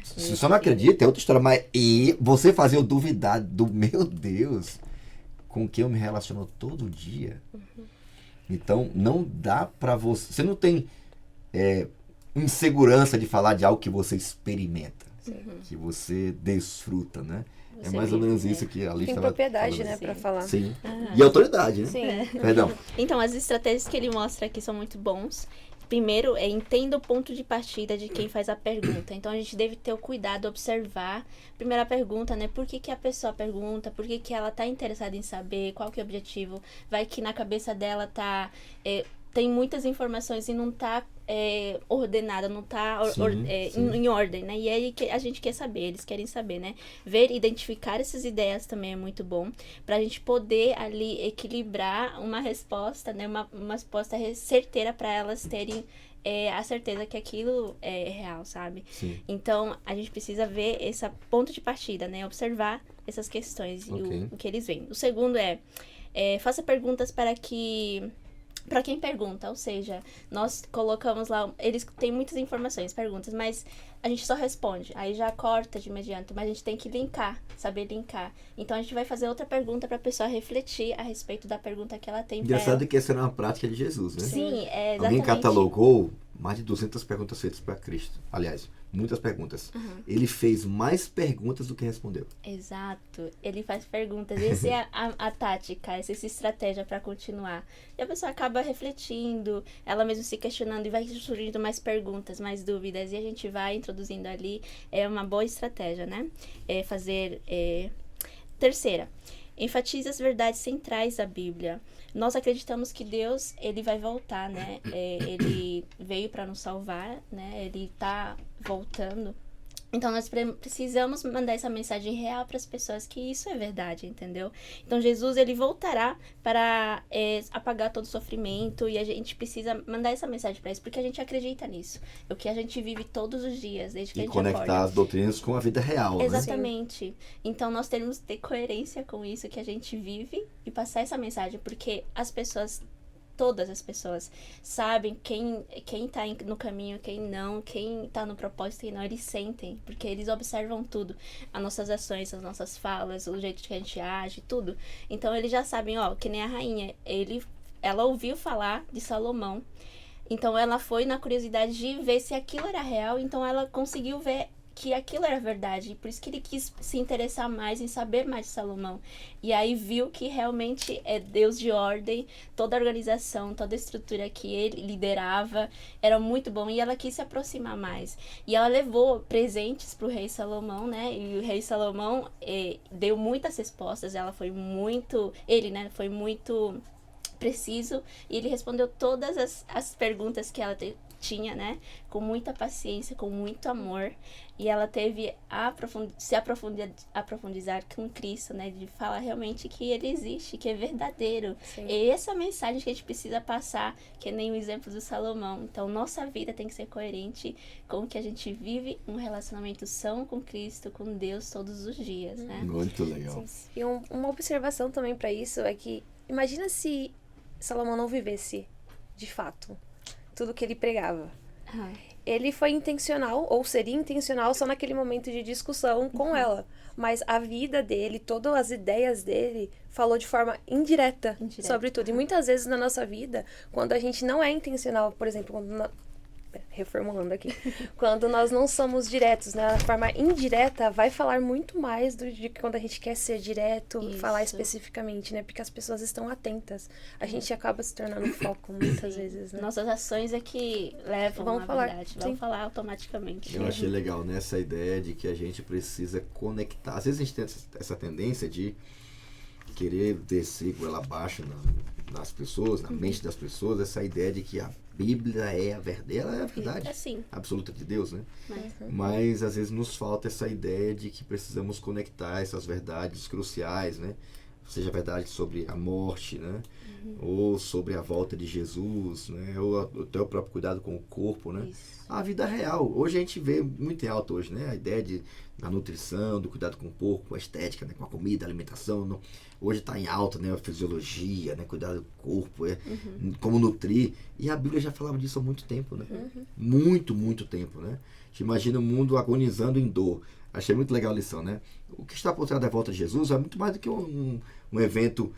Você só não acredita, é outra história, mas e você fazer eu duvidar do meu Deus com quem eu me relaciono todo dia? Então, não dá pra você... Você não tem... insegurança de falar de algo que você experimenta, que você desfruta, né?
Você
é mais ou menos
vive,
isso que a lista
Tem propriedade, né,
Sim.
pra falar.
Sim. E autoridade, né?
Sim.
Perdão.
Então, as estratégias que ele mostra aqui são muito bons. Primeiro, entenda o ponto de partida de quem faz a pergunta. Então, a gente deve ter o cuidado, observar. Primeira pergunta, né? Por que a pessoa pergunta? Por que ela tá interessada em saber? Qual que é o objetivo? Vai que na cabeça dela tem muitas informações e não tá ordenada, não tá em ordem, né? E aí a gente quer saber, eles querem saber, né? Ver, identificar essas ideias também é muito bom, pra gente poder ali equilibrar uma resposta, né? Uma resposta certeira para elas terem a certeza que aquilo é real, sabe?
Sim.
Então, a gente precisa ver esse ponto de partida, né? Observar essas questões
Ok.
e o que eles veem. O segundo faça perguntas para quem pergunta, ou seja, nós colocamos lá, eles têm muitas informações, perguntas, mas a gente só responde, aí já corta de imediato, mas a gente tem que linkar, saber linkar. Então a gente vai fazer outra pergunta para a pessoa refletir a respeito da pergunta que ela tem para ela.
Engraçado que essa era uma prática de Jesus, né?
Sim, é exatamente.
Alguém catalogou mais de 200 perguntas feitas para Cristo. Aliás, muitas perguntas. Ele fez mais perguntas do que respondeu.
Exato, ele faz perguntas, essa é a tática, essa é a estratégia para continuar. E a pessoa acaba refletindo, ela mesma se questionando e vai surgindo mais perguntas, mais dúvidas, e a gente vai introduzindo ali, é uma boa estratégia, né? Terceira, enfatize as verdades centrais da Bíblia. Nós acreditamos que Deus, ele vai voltar, né? Ele veio para nos salvar, né? Ele tá voltando. Então, nós precisamos mandar essa mensagem real para as pessoas que isso é verdade, entendeu? Então, Jesus, ele voltará para apagar todo o sofrimento e a gente precisa mandar essa mensagem para eles, porque a gente acredita nisso. É o que a gente vive todos os dias, desde que a
E
gente
conectar
acorda.
as doutrinas com a vida real, né?
Exatamente. Então, nós temos que ter coerência com isso que a gente vive e passar essa mensagem, porque as pessoas... Todas as pessoas sabem quem tá no caminho, quem não, quem tá no propósito, quem não. Eles sentem, porque eles observam tudo. As nossas ações, as nossas falas, o jeito que a gente age, tudo. Então, eles já sabem, que nem a rainha. Ela ouviu falar de Salomão. Então, ela foi na curiosidade de ver se aquilo era real. Então, ela conseguiu ver que aquilo era verdade, por isso que ele quis se interessar mais em saber mais de Salomão. E aí viu que realmente é Deus de ordem, toda a organização, toda a estrutura que ele liderava era muito bom, e ela quis se aproximar mais. E ela levou presentes para o rei Salomão, né? E o rei Salomão deu muitas respostas, ele, né, foi muito preciso, e ele respondeu todas as perguntas que ela tinha, né, com muita paciência, com muito amor, e ela teve se aprofundizar com Cristo, né, de falar realmente que ele existe, que é verdadeiro.
Sim.
É essa mensagem que a gente precisa passar, que nem o exemplo do Salomão. Então, nossa vida tem que ser coerente com o que a gente vive, um relacionamento são com Cristo, com Deus, todos os dias, né?
Muito legal.
Sim. E uma observação também para isso é que, imagina se Salomão não vivesse, de fato, tudo que ele pregava. Ele foi intencional, ou seria intencional, só naquele momento de discussão com ela. Mas a vida dele, todas as ideias dele, falou de forma indireta. Sobre tudo. E muitas vezes na nossa vida, quando a gente não é intencional, por exemplo, reformulando aqui, quando nós não somos diretos, né? A forma indireta vai falar muito mais de que quando a gente quer ser direto,
Isso.
falar especificamente, né? Porque as pessoas estão atentas. A gente acaba se tornando foco muitas vezes, né?
Nossas ações é que levam,
Vão
na
falar,
verdade.
sim.
Vão falar automaticamente.
Eu achei legal nessa ideia de que a gente precisa conectar. Às vezes a gente tem essa tendência de querer descer goela abaixo nas pessoas, na mente das pessoas, essa ideia de que a Bíblia é a verdade. Ela é a verdade
Assim,
absoluta de Deus, né?
mas
Mas às vezes nos falta essa ideia de que precisamos conectar essas verdades cruciais, né? Seja a verdade sobre a morte, né? Ou sobre a volta de Jesus, né? Ou até o próprio cuidado com o corpo, né?
isso.
A vida real. Hoje a gente vê muito em alta hoje, né? A ideia da nutrição, do cuidado com o corpo, com a estética, né? Com a comida, a alimentação. Não. Hoje está em alta, né? A fisiologia, né? Cuidado do corpo, como nutrir. E a Bíblia já falava disso há muito tempo, né? Muito, muito tempo, né? A gente imagina o mundo agonizando em dor. Achei muito legal a lição, né? O que está por trás da volta de Jesus é muito mais do que um evento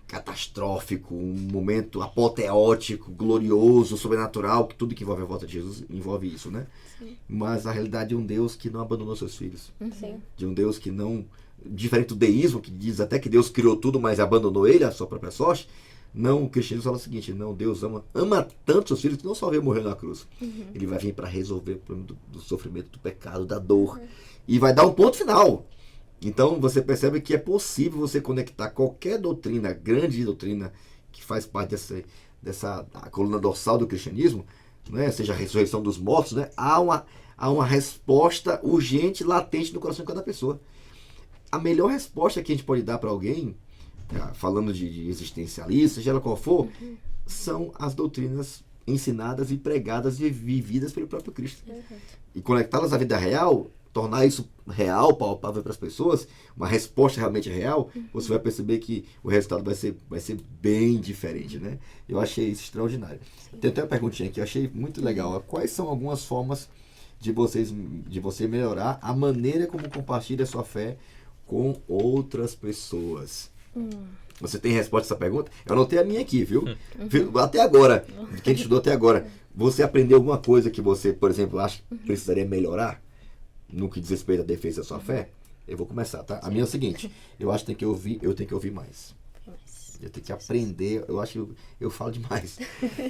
catastrófico, um momento apoteótico, glorioso, sobrenatural, que tudo que envolve a volta de Jesus envolve isso, né?
Sim.
Mas a realidade de um Deus que não abandonou seus filhos.
Sim.
De um Deus que não... Diferente do deísmo, que diz até que Deus criou tudo, mas abandonou ele, a sua própria sorte. Não, o cristianismo fala o seguinte: não, Deus ama tanto seus filhos que não só veio morrer na cruz. Ele vai vir para resolver o problema do sofrimento, do pecado, da dor. E vai dar um ponto final. Então você percebe que é possível você conectar qualquer doutrina, grande doutrina, que faz parte dessa a coluna dorsal do cristianismo, né? Seja a ressurreição dos mortos, né? Há uma resposta urgente, latente no coração de cada pessoa. A melhor resposta que a gente pode dar para alguém, falando de existencialista, seja ela qual for, são as doutrinas ensinadas e pregadas e vividas pelo próprio Cristo. E conectá-las à vida real, tornar isso real, palpável para as pessoas, uma resposta realmente real, você vai perceber que o resultado vai ser bem diferente, né? Eu achei isso extraordinário. Tem até uma perguntinha aqui, eu achei muito legal. Quais são algumas formas de você melhorar a maneira como compartilha a sua fé com outras pessoas? Você tem resposta a essa pergunta? Eu anotei a minha aqui, viu? Até agora, quem estudou até agora, você aprendeu alguma coisa que você, por exemplo, acha que precisaria melhorar no que diz respeito à defesa da sua fé? Eu vou começar, tá? A minha é o seguinte, eu acho que eu tenho que ouvir mais. Eu tenho que aprender, eu acho que eu falo demais.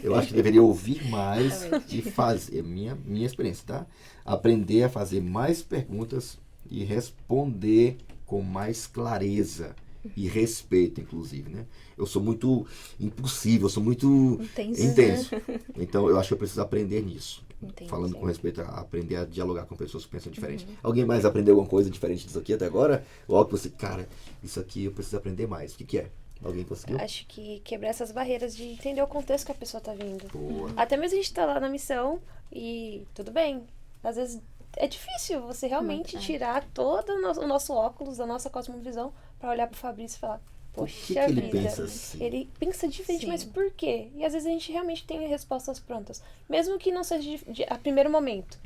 Eu acho que deveria ouvir mais e fazer, minha experiência, tá? Aprender a fazer mais perguntas e responder com mais clareza e respeito, inclusive, né? Eu sou muito impulsivo, eu sou muito intenso. Então, eu acho que eu preciso aprender nisso.
Entendi.
Falando com respeito a aprender a dialogar com pessoas que pensam diferente. Alguém mais aprendeu alguma coisa diferente disso aqui até agora? Ou algo que você, cara, isso aqui eu preciso aprender mais. O que é? Alguém conseguiu?
Acho que quebrar essas barreiras de entender o contexto que a pessoa tá vindo.
Boa.
Até mesmo a gente tá lá na missão e tudo bem. Às vezes é difícil você realmente tirar todo o nosso óculos, a nossa cosmovisão, pra olhar pro Fabrício e falar,
Por
poxa
que ele
vida,
pensa assim?
ele pensa diferente,
Sim.
mas por quê? E às vezes a gente realmente tem respostas prontas. Mesmo que não seja a primeiro momento.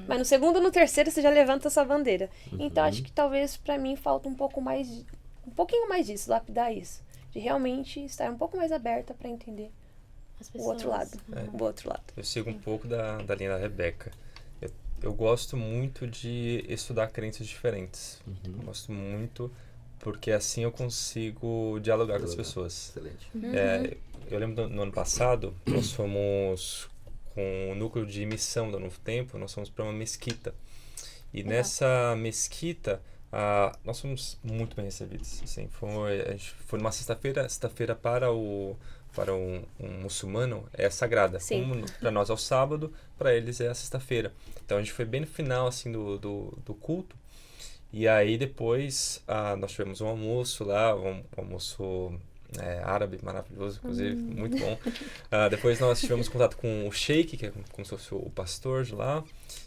Mas no segundo ou no terceiro você já levanta essa bandeira. Então acho que talvez pra mim falta um pouquinho mais disso, lapidar isso. De realmente estar um pouco mais aberta pra entender
As
o
pessoas.
outro lado. O outro lado.
Eu sigo um pouco da linha da Rebeca. Eu gosto muito de estudar crenças diferentes. Eu gosto muito porque assim eu consigo dialogar com as pessoas.
Excelente.
Eu lembro no ano passado, nós fomos com o núcleo de missão do Novo Tempo, nós fomos para uma mesquita. E nessa mesquita, nós fomos muito bem recebidos. Assim, a gente foi numa sexta-feira para um muçulmano é sagrada.
Sim.
Como para nós é o sábado, para eles é a sexta-feira. Então a gente foi bem no final assim do culto. E aí depois nós tivemos um almoço lá, um almoço árabe maravilhoso, inclusive, muito bom. Depois nós tivemos contato com o sheik, que é como se fosse o pastor de lá.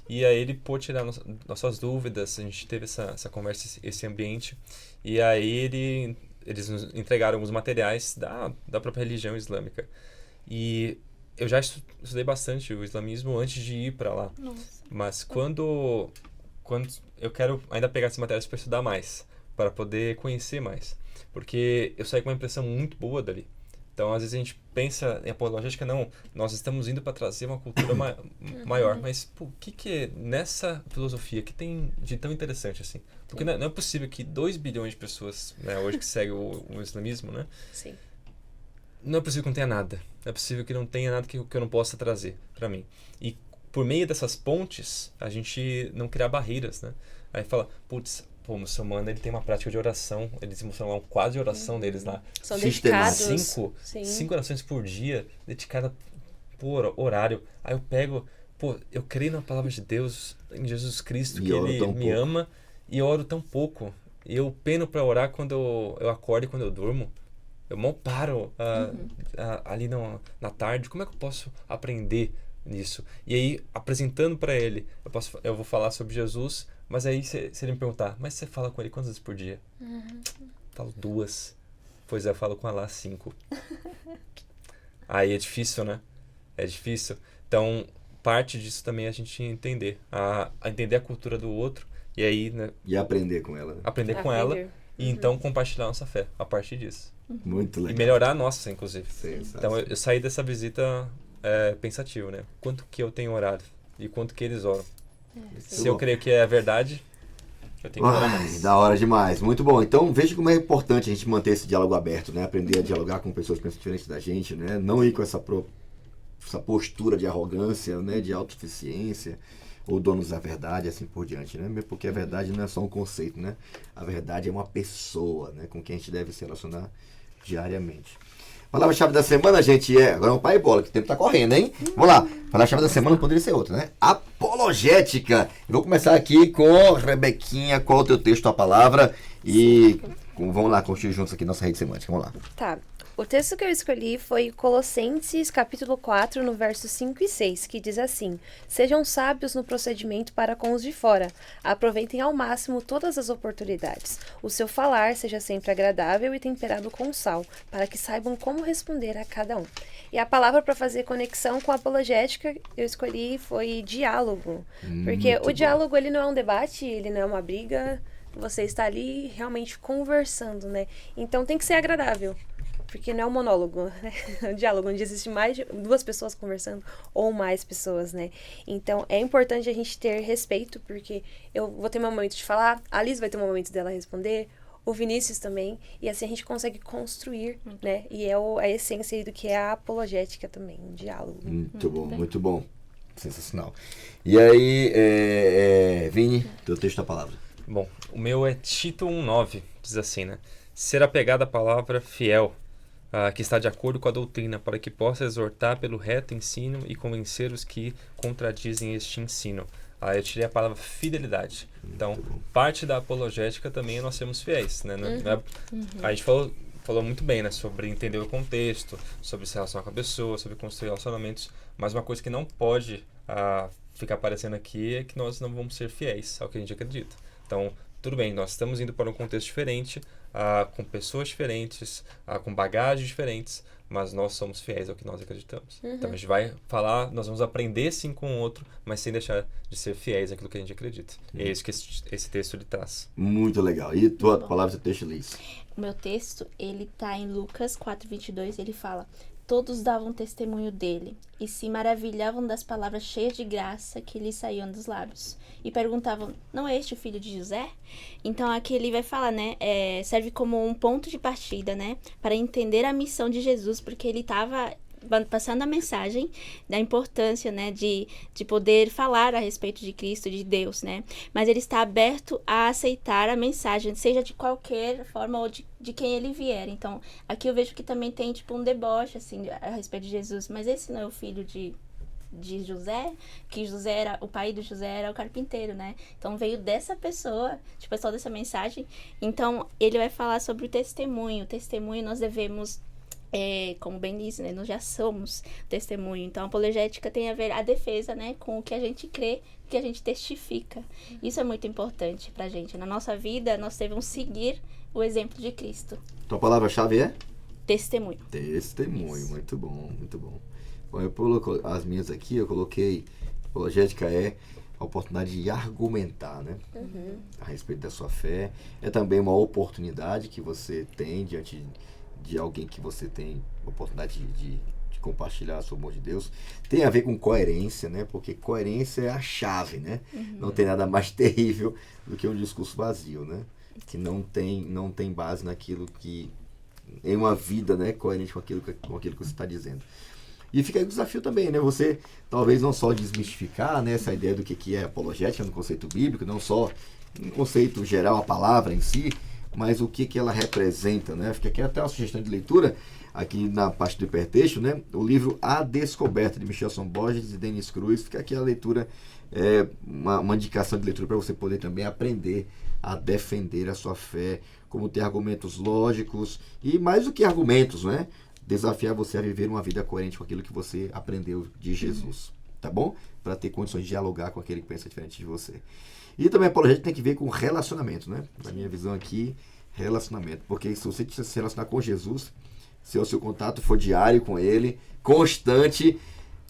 E aí ele pôde tirar nossas dúvidas, a gente teve essa conversa, esse ambiente. E aí eles nos entregaram alguns materiais da própria religião islâmica. E eu já estudei bastante o islamismo antes de ir para lá.
Nossa.
Mas quando eu quero ainda pegar esses materiais para estudar mais, para poder conhecer mais. Porque eu saí com uma impressão muito boa dali. Então, às vezes a gente pensa em apologética, não, nós estamos indo para trazer uma cultura maior. Mas, o que nessa filosofia que tem de tão interessante assim? Porque não é possível que 2 bilhões de pessoas, né, hoje que seguem o islamismo, né?
Sim.
Não é possível que não tenha nada. Não é possível que não tenha nada que eu não possa trazer para mim. E por meio dessas pontes, a gente não criar barreiras, né? Aí fala, o muçulmano, ele tem uma prática de oração. Eles mostram lá um quadro de oração deles lá.
São
Sistemático.
dedicados.
5 orações por dia, dedicada por horário. Aí eu pego, eu creio na palavra de Deus, em Jesus Cristo,
E
que
oro
Ele
tão
me
pouco.
ama, e eu oro tão pouco. E eu peno para orar quando eu acordo e quando eu durmo. Eu mal paro ali na tarde. Como é que eu posso aprender nisso? E aí, apresentando para ele, eu vou falar sobre Jesus, mas aí se ele me perguntar, mas você fala com ele quantas vezes por dia? Falo 2. Pois é, eu falo com Allah 5. Aí é difícil, né? É difícil. Então, parte disso também é a gente entender. A entender a cultura do outro e aí, né,
E aprender com ela, né?
aprender com ela e então compartilhar nossa fé a partir disso.
Muito legal.
E melhorar a nossa, inclusive.
Sensacional.
Então, eu saí dessa visita pensativo, né? Quanto que eu tenho orado e quanto que eles oram. Se eu creio que é a verdade, eu tenho que orar mais.
Da hora demais, muito bom. Então veja como é importante a gente manter esse diálogo aberto, né? Aprender a dialogar com pessoas que pensam diferente da gente, né? Não ir com essa postura de arrogância, né? De autossuficiência ou donos da verdade, assim por diante, né? Porque a verdade não é só um conceito, né? A verdade é uma pessoa, né? Com quem a gente deve se relacionar diariamente. Palavra-chave da semana, gente, agora é um pai e bola, que o tempo tá correndo, hein? Vamos lá. Palavra-chave da semana poderia ser outra, né? Apologética. Eu vou começar aqui com Rebequinha. Qual é o teu texto, a palavra? E Vamos lá, construir juntos aqui nossa rede semântica. Vamos lá.
Tá. O texto que eu escolhi foi Colossenses, capítulo 4, no versos 5 e 6, que diz assim: Sejam sábios no procedimento para com os de fora. Aproveitem ao máximo todas as oportunidades. O seu falar seja sempre agradável e temperado com sal, para que saibam como responder a cada um. E a palavra para fazer conexão com a apologética eu escolhi foi diálogo. Porque o diálogo, ele não é um debate, ele não é uma briga. Você está ali realmente conversando, né? Então tem que ser agradável. Porque não é um monólogo, né? Um diálogo onde existe mais de 2 pessoas conversando ou mais pessoas, né? Então, é importante a gente ter respeito, porque eu vou ter meu momento de falar, a Liz vai ter um momento dela responder, o Vinícius também, e assim a gente consegue construir, né? E é a essência aí do que é a apologética também, um diálogo.
Muito bom, muito bom. Sensacional. E aí, Vini, teu texto da palavra.
Bom, o meu é Tito 1,9, diz assim, né? Ser apegado à palavra fiel, que está de acordo com a doutrina, para que possa exortar pelo reto ensino e convencer os que contradizem este ensino. Eu tirei a palavra fidelidade. Então, parte da apologética também é nós sermos fiéis, né? A gente falou muito bem, né? Sobre entender o contexto, sobre se relacionar com a pessoa, sobre construir relacionamentos, mas uma coisa que não pode ficar aparecendo aqui é que nós não vamos ser fiéis ao que a gente acredita. Então, tudo bem, nós estamos indo para um contexto diferente, com pessoas diferentes, com bagagens diferentes, mas nós somos fiéis ao que nós acreditamos. Então a gente vai falar, nós vamos aprender sim com o outro, mas sem deixar de ser fiéis àquilo que a gente acredita. E é isso que esse texto ele traz.
Muito legal. E tua palavra, teu texto, Liz?
O meu texto, ele tá em Lucas 4:22, ele fala: todos davam testemunho dele e se maravilhavam das palavras cheias de graça que lhe saíam dos lábios. E perguntavam: não é este o filho de José? Então aqui ele vai falar, né? Serve como um ponto de partida, né? Para entender a missão de Jesus, porque ele estava passando a mensagem da importância, né, de poder falar a respeito de Cristo, de Deus, né, mas ele está aberto a aceitar a mensagem, seja de qualquer forma ou de quem ele vier. Então, aqui eu vejo que também tem, tipo, um deboche, assim, a respeito de Jesus, mas esse não é o filho de José, que José era, o pai do José era o carpinteiro, né, então veio dessa pessoa, tipo, só dessa mensagem. Então, ele vai falar sobre o testemunho nós devemos, como bem disse, né, nós já somos testemunho. Então, a apologética tem a ver a defesa, né, com o que a gente crê, o que a gente testifica. Isso é muito importante pra gente. Na nossa vida, nós devemos seguir o exemplo de Cristo.
Tua palavra-chave é?
Testemunho.
Testemunho.
Isso.
Muito bom, muito bom. Bom, eu coloquei as minhas aqui, eu coloquei, apologética é a oportunidade de argumentar, né, a respeito da sua fé. É também uma oportunidade que você tem diante de alguém que você tem oportunidade de compartilhar o amor de Deus. Tem a ver com coerência, né? Porque coerência é a chave, né? Não tem nada mais terrível do que um discurso vazio, né? Que não tem base naquilo que... em uma vida, né, coerente com aquilo que você está dizendo. E fica aí o desafio também, né? Você talvez não só desmistificar, né, essa ideia do que é apologética no conceito bíblico, não só no conceito geral, a palavra em si, mas o que ela representa, né? Fica aqui até uma sugestão de leitura, aqui na parte do hipertexto, né? O livro A Descoberta, de Michelson Borges e Denis Cruz. Fica aqui a leitura, uma indicação de leitura para você poder também aprender a defender a sua fé, como ter argumentos lógicos e mais do que argumentos, né? Desafiar você a viver uma vida coerente com aquilo que você aprendeu de Jesus, tá bom? Para ter condições de dialogar com aquele que pensa diferente de você. E também a apologética tem que ver com relacionamento, né? Na minha visão aqui, relacionamento. Porque se você se relacionar com Jesus, se o seu contato for diário com ele, constante,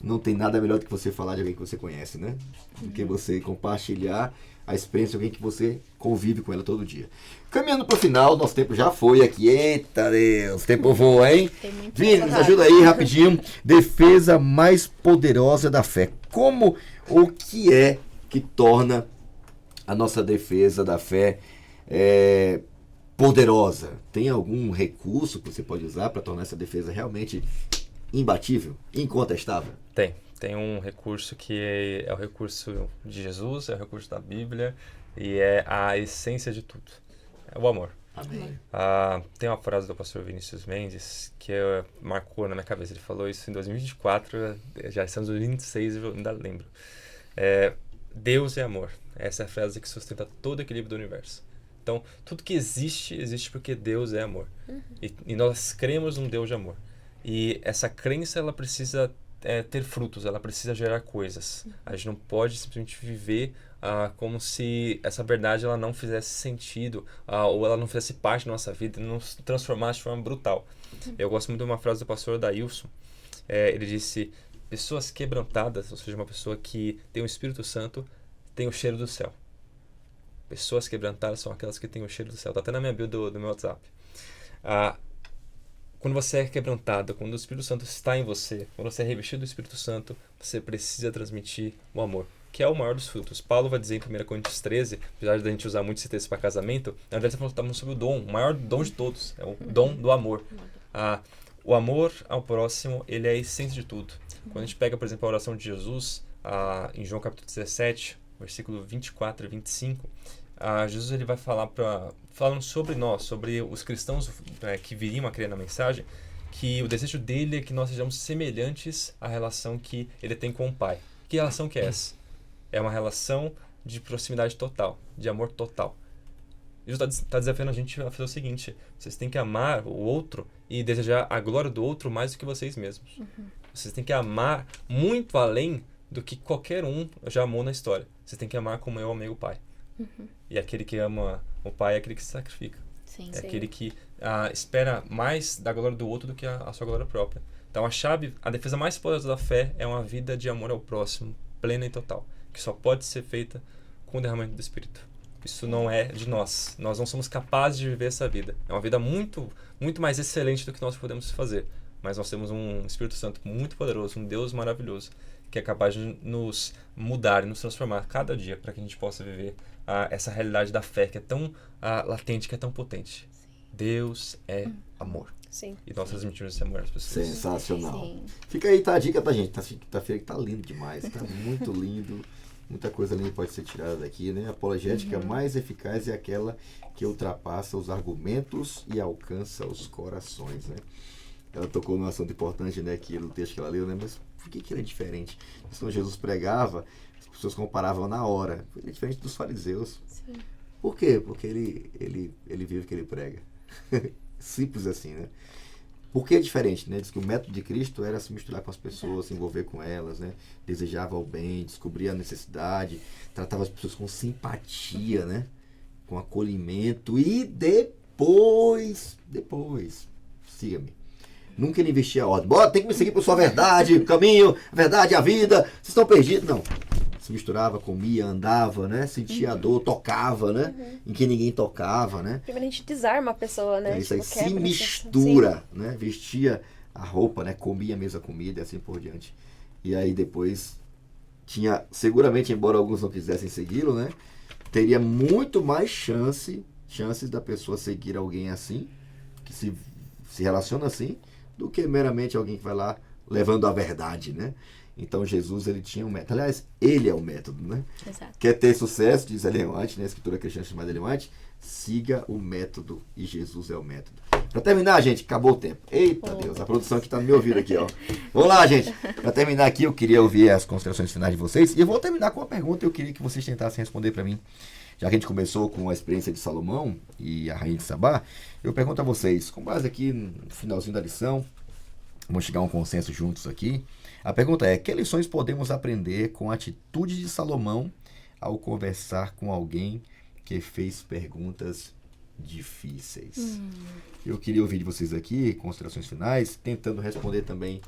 não tem nada melhor do que você falar de alguém que você conhece, né? Do que você compartilhar a experiência de alguém que você convive com ela todo dia. Caminhando para o final, nosso tempo já foi aqui. Eita Deus, o tempo voa, hein? Vini, nos ajuda aí rapidinho. Defesa mais poderosa da fé. Como, o que é que torna a nossa defesa da fé poderosa? Tem algum recurso que você pode usar para tornar essa defesa realmente imbatível, incontestável?
Tem um recurso que é o recurso de Jesus, é o recurso da Bíblia e é a essência de tudo. É o amor.
Amém.
Tem uma frase do pastor Vinícius Mendes que marcou na minha cabeça. Ele falou isso em 2024, já estamos em 2026 eu ainda lembro. Deus é amor. Essa é a frase que sustenta todo o equilíbrio do universo. Então, tudo que existe, existe porque Deus é amor. E nós cremos num Deus de amor. E essa crença, ela precisa ter frutos, ela precisa gerar coisas. A gente não pode simplesmente viver como se essa verdade ela não fizesse sentido, ou ela não fizesse parte da nossa vida, não se transformasse de forma brutal. Eu gosto muito de uma frase do pastor Dailson. Ele disse: pessoas quebrantadas, ou seja, uma pessoa que tem o Espírito Santo, tem o cheiro do céu. Pessoas quebrantadas são aquelas que têm o cheiro do céu. Está até na minha bio do meu WhatsApp. Quando você é quebrantado, quando o Espírito Santo está em você, quando você é revestido do Espírito Santo, você precisa transmitir o amor, que é o maior dos frutos. Paulo vai dizer em 1 Coríntios 13, apesar de a gente usar muito esse texto para casamento, na verdade está falando sobre o dom, o maior dom de todos, é o dom do amor. O amor ao próximo, ele é a essência de tudo. Quando a gente pega, por exemplo, a oração de Jesus, em João capítulo 17, versículo 24 e 25, Jesus ele vai falando sobre nós, sobre os cristãos que viriam a crer na mensagem, que o desejo dele é que nós sejamos semelhantes à relação que ele tem com o Pai. Que relação que é essa? É uma relação de proximidade total, de amor total. Jesus está desafiando a gente a fazer o seguinte: vocês têm que amar o outro e desejar a glória do outro mais do que vocês mesmos. Vocês têm que amar muito além do que qualquer um já amou na história. Vocês têm que amar como eu amei o Pai. E aquele que ama o Pai é aquele que se sacrifica.
Sim,
Aquele que espera mais da glória do outro do que a sua glória própria. Então a defesa mais poderosa da fé é uma vida de amor ao próximo, plena e total, que só pode ser feita com o derramamento do Espírito. Isso não é de nós. Nós não somos capazes de viver essa vida. É uma vida muito, muito mais excelente do que nós podemos fazer. Mas nós temos um Espírito Santo muito poderoso, um Deus maravilhoso, que é capaz de nos mudar e nos transformar cada dia para que a gente possa viver essa realidade da fé que é tão latente, que é tão potente. Sim. Deus é amor.
Sim.
E nós transmitimos esse amor às pessoas.
Sensacional.
Sim.
Fica aí, tá a dica, tá, gente? Quinta-feira que tá lindo demais, tá muito lindo. Muita coisa linda pode ser tirada daqui, né? A apologética mais eficaz é aquela que ultrapassa os argumentos e alcança os corações, né? Ela tocou num assunto importante, né? Que no texto que ela leu, né? Mas por que ele é diferente? Quando Jesus pregava, as pessoas comparavam na hora. Ele é diferente dos fariseus.
Sim.
Por quê? Porque ele vive o que ele prega. Simples assim, né? Por que é diferente, né? Diz que o método de Cristo era se misturar com as pessoas, se envolver com elas, né? Desejava o bem, descobria a necessidade, tratava as pessoas com simpatia, né? Com acolhimento e depois, siga-me. Nunca ele investia a ordem. Bora, tem que me seguir por sua verdade, o caminho, a verdade, a vida. Vocês estão perdidos. Não. Se misturava, comia, andava, né? Sentia a dor, tocava, né? Em que ninguém tocava, né?
Primeiro a gente desarma a pessoa, né?
É isso aí,
Tipo,
se mistura, né? Vestia a roupa, né? Comia a mesma comida e assim por diante. E aí depois tinha, seguramente, embora alguns não quisessem segui-lo, né? Teria muito mais chances da pessoa seguir alguém assim, que se relaciona assim, do que meramente alguém que vai lá levando a verdade, né? Então Jesus, ele tinha um método. Aliás, ele é o método, né?
Exato.
Quer ter sucesso, diz Ellen White, né? A escritura cristã chamada Ellen White, siga o método e Jesus é o método. Pra terminar, gente, acabou o tempo. Eita Deus, a produção aqui tá no meu ouvido aqui, ó. Vamos lá, gente. Pra terminar aqui, eu queria ouvir as considerações finais de vocês e eu vou terminar com uma pergunta. Eu queria que vocês tentassem responder pra mim. Já que a gente começou com a experiência de Salomão e a rainha de Sabá, eu pergunto a vocês, com base aqui no finalzinho da lição, vamos chegar a um consenso juntos aqui. A pergunta é: que lições podemos aprender com a atitude de Salomão ao conversar com alguém que fez perguntas difíceis? Eu queria ouvir de vocês aqui, considerações finais, tentando responder também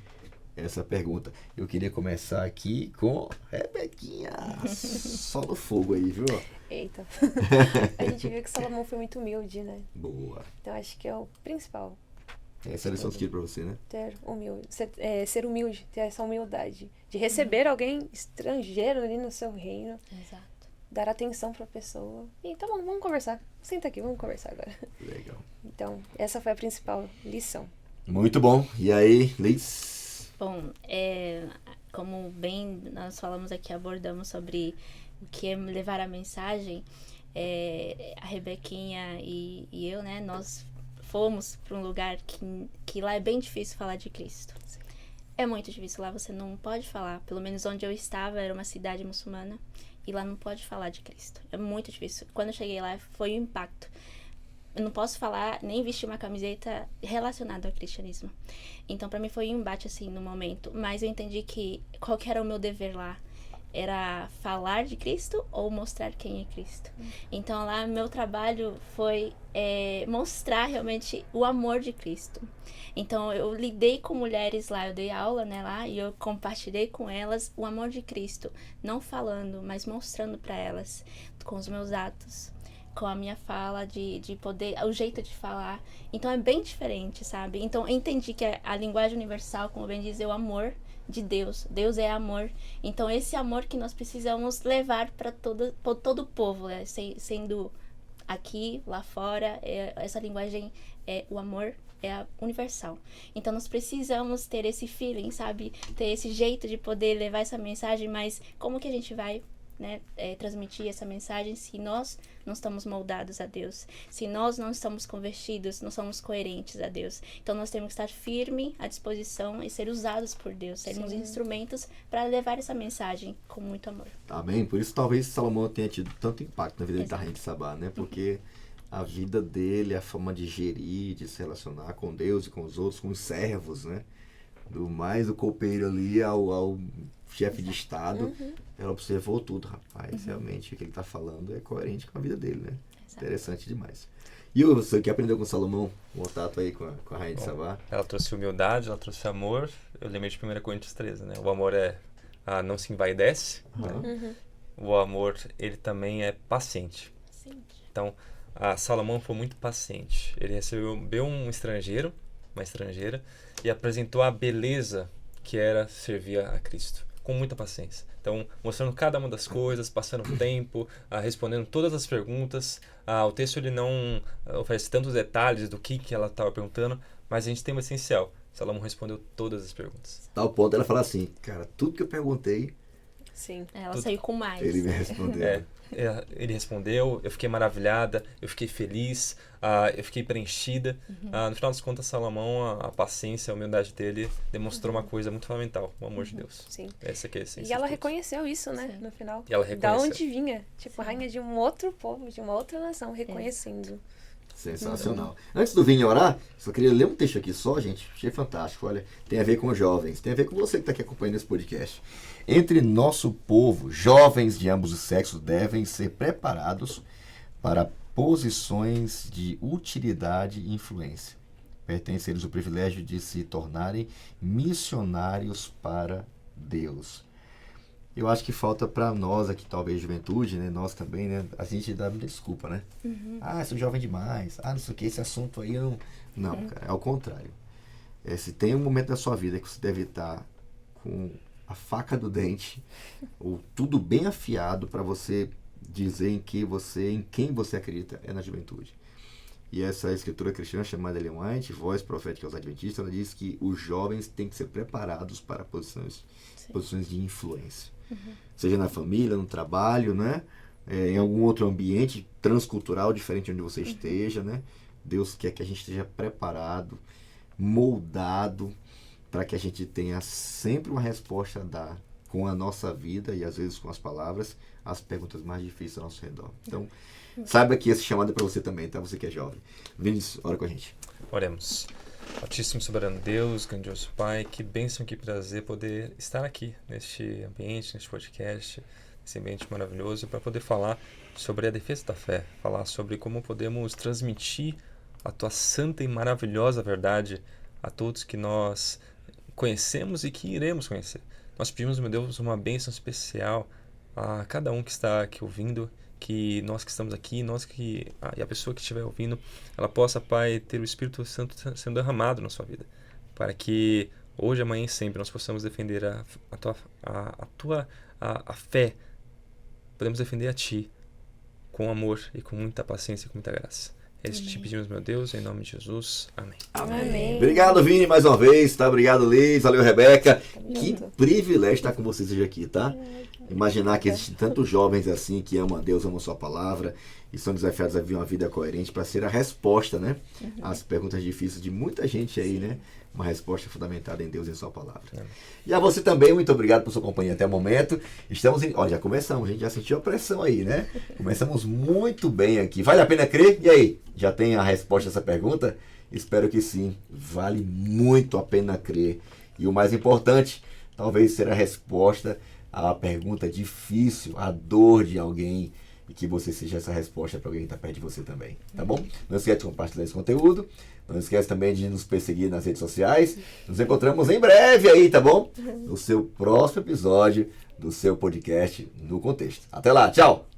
essa pergunta. Eu queria começar aqui com Rebequinha. Só no fogo aí, viu?
Eita. A gente viu que Salomão foi muito humilde, né?
Boa.
Então acho que é o principal.
Essa é a lição que tiro pra você, né?
Ser humilde, ter essa humildade. De receber alguém estrangeiro ali no seu reino.
Exato.
Dar atenção pra pessoa. E tá bom, vamos conversar. Senta aqui, vamos conversar agora.
Legal.
Então, essa foi a principal lição.
Muito bom. E aí, Liz?
Bom, como bem nós falamos aqui, abordamos sobre o que é levar a mensagem, a Rebequinha e eu, né, nós fomos para um lugar que lá é bem difícil falar de Cristo. É muito difícil, lá você não pode falar. Pelo menos onde eu estava era uma cidade muçulmana e lá não pode falar de Cristo. É muito difícil. Quando eu cheguei lá, foi um impacto. Eu não posso falar, nem vestir uma camiseta relacionada ao cristianismo. Então, pra mim foi um embate, assim, no momento. Mas eu entendi que qual que era o meu dever lá? Era falar de Cristo ou mostrar quem é Cristo. Então, lá, meu trabalho foi mostrar realmente o amor de Cristo. Então, eu lidei com mulheres lá, eu dei aula, né, lá, e eu compartilhei com elas o amor de Cristo. Não falando, mas mostrando para elas, com os meus atos, com a minha fala, de poder, o jeito de falar. Então é bem diferente, sabe? Então eu entendi que a linguagem universal, como bem diz, é o amor de Deus. Deus é amor. Então esse amor que nós precisamos levar para todo o povo, né? Sendo aqui, lá fora, essa linguagem, o amor é universal. Então nós precisamos ter esse feeling, sabe? Ter esse jeito de poder levar essa mensagem, mas como que a gente vai, né, transmitir essa mensagem se nós não estamos moldados a Deus, se nós não estamos convertidos, não somos coerentes a Deus. Então nós temos que estar firme à disposição e ser usados por Deus, sermos instrumentos para levar essa mensagem com muito amor.
Amém? Por isso talvez Salomão tenha tido tanto impacto na vida da Rainha de Sabá, né? Porque a vida dele, a forma de gerir, de se relacionar com Deus e com os outros, com os servos, né? Do mais do copeiro ali ao chefe de Estado, ela observou tudo, rapaz. Realmente o que ele está falando é coerente com a vida dele, né? Exato. Interessante demais. E você que aprendeu com Salomão, um contato aí com a Rainha de Sabá?
Ela trouxe humildade, ela trouxe amor. Eu lembrei de 1 Coríntios 13, né? O amor não se envaidece, né? O amor, ele também é paciente. Então, Salomão foi muito paciente. Ele recebeu uma estrangeira, e apresentou a beleza que era servir a Cristo, com muita paciência. Então, mostrando cada uma das coisas, passando o tempo, respondendo todas as perguntas. O texto ele não oferece tantos detalhes do que ela estava perguntando, mas a gente tem o essencial. Salomão respondeu todas as perguntas.
Tal ponto ela fala assim, cara, tudo que eu perguntei,
Sim.
Ela saiu com mais.
ele me respondeu.
Ele respondeu, eu fiquei maravilhada, eu fiquei feliz, eu fiquei preenchida. No final das contas, Salomão, a paciência, a humildade dele demonstrou uma coisa muito fundamental, o amor de Deus.
Sim.
Essa que é a essência.
E ela
de tudo.
reconheceu isso, né, no final.
E ela reconheceu.
Da onde vinha, tipo, a rainha de um outro povo, de uma outra nação, reconhecendo.
Sensacional. Antes do Vinho orar, só queria ler um texto aqui só, gente. Achei fantástico. Olha, tem a ver com jovens, tem a ver com você que está aqui acompanhando esse podcast. Entre nosso povo, jovens de ambos os sexos devem ser preparados para posições de utilidade e influência. Pertence a eles o privilégio de se tornarem missionários para Deus. Eu acho que falta para nós aqui, talvez juventude, né? Nós também, né? A gente dá muita desculpa, né? Sou jovem demais. Não sei o que, esse assunto aí eu não... Não, cara, é ao contrário. Se tem um momento da sua vida que você deve estar com a faca do dente, ou tudo bem afiado para você dizer em quem você acredita, é na juventude. E essa escritura cristã chamada Ellen White, Voz Profética aos Adventistas, ela diz que os jovens têm que ser preparados para posições de influência. Seja na família, no trabalho, né? Em algum outro ambiente transcultural diferente de onde você esteja, né? Deus quer que a gente esteja preparado, moldado, para que a gente tenha sempre uma resposta a dar com a nossa vida e às vezes com as palavras, as perguntas mais difíceis ao nosso redor. Então, saiba que esse chamado é para você também, tá? Você que é jovem. Vinícius, ora com a gente.
Oremos. Altíssimo soberano Deus, grandioso Pai, que bênção, que prazer poder estar aqui neste ambiente, neste podcast, nesse ambiente maravilhoso, para poder falar sobre a defesa da fé, falar sobre como podemos transmitir a Tua santa e maravilhosa verdade a todos que nós conhecemos e que iremos conhecer. Nós pedimos, meu Deus, uma bênção especial a cada um que está aqui ouvindo, que nós que estamos aqui, e a pessoa que estiver ouvindo, ela possa, Pai, ter o Espírito Santo sendo derramado na sua vida, para que hoje, amanhã e sempre nós possamos defender a fé, podemos defender a Ti com amor e com muita paciência e com muita graça. É isso que te pedimos, meu Deus, em nome de Jesus. Amém.
Amém.
Obrigado, Vini, mais uma vez, tá? Obrigado, Liz. Valeu, Rebeca. Que privilégio estar com vocês hoje aqui, tá? Imaginar que existem tantos jovens assim que amam a Deus, amam a sua palavra e são desafiados a viver uma vida coerente para ser a resposta, né? Às perguntas difíceis de muita gente aí, né? Uma resposta fundamentada em Deus e em sua palavra. E a você também, muito obrigado por sua companhia até o momento. Olha, já começamos, a gente já sentiu a pressão aí, né? Começamos muito bem aqui. Vale a pena crer? E aí, já tem a resposta a essa pergunta? Espero que sim. Vale muito a pena crer. E o mais importante, talvez ser a resposta à pergunta difícil, à dor de alguém, e que você seja essa resposta para alguém que está perto de você também, tá bom? Não esquece de compartilhar esse conteúdo, não esquece também de nos perseguir nas redes sociais. Nos encontramos em breve aí, tá bom? No seu próximo episódio do seu podcast No Contexto. Até lá, tchau!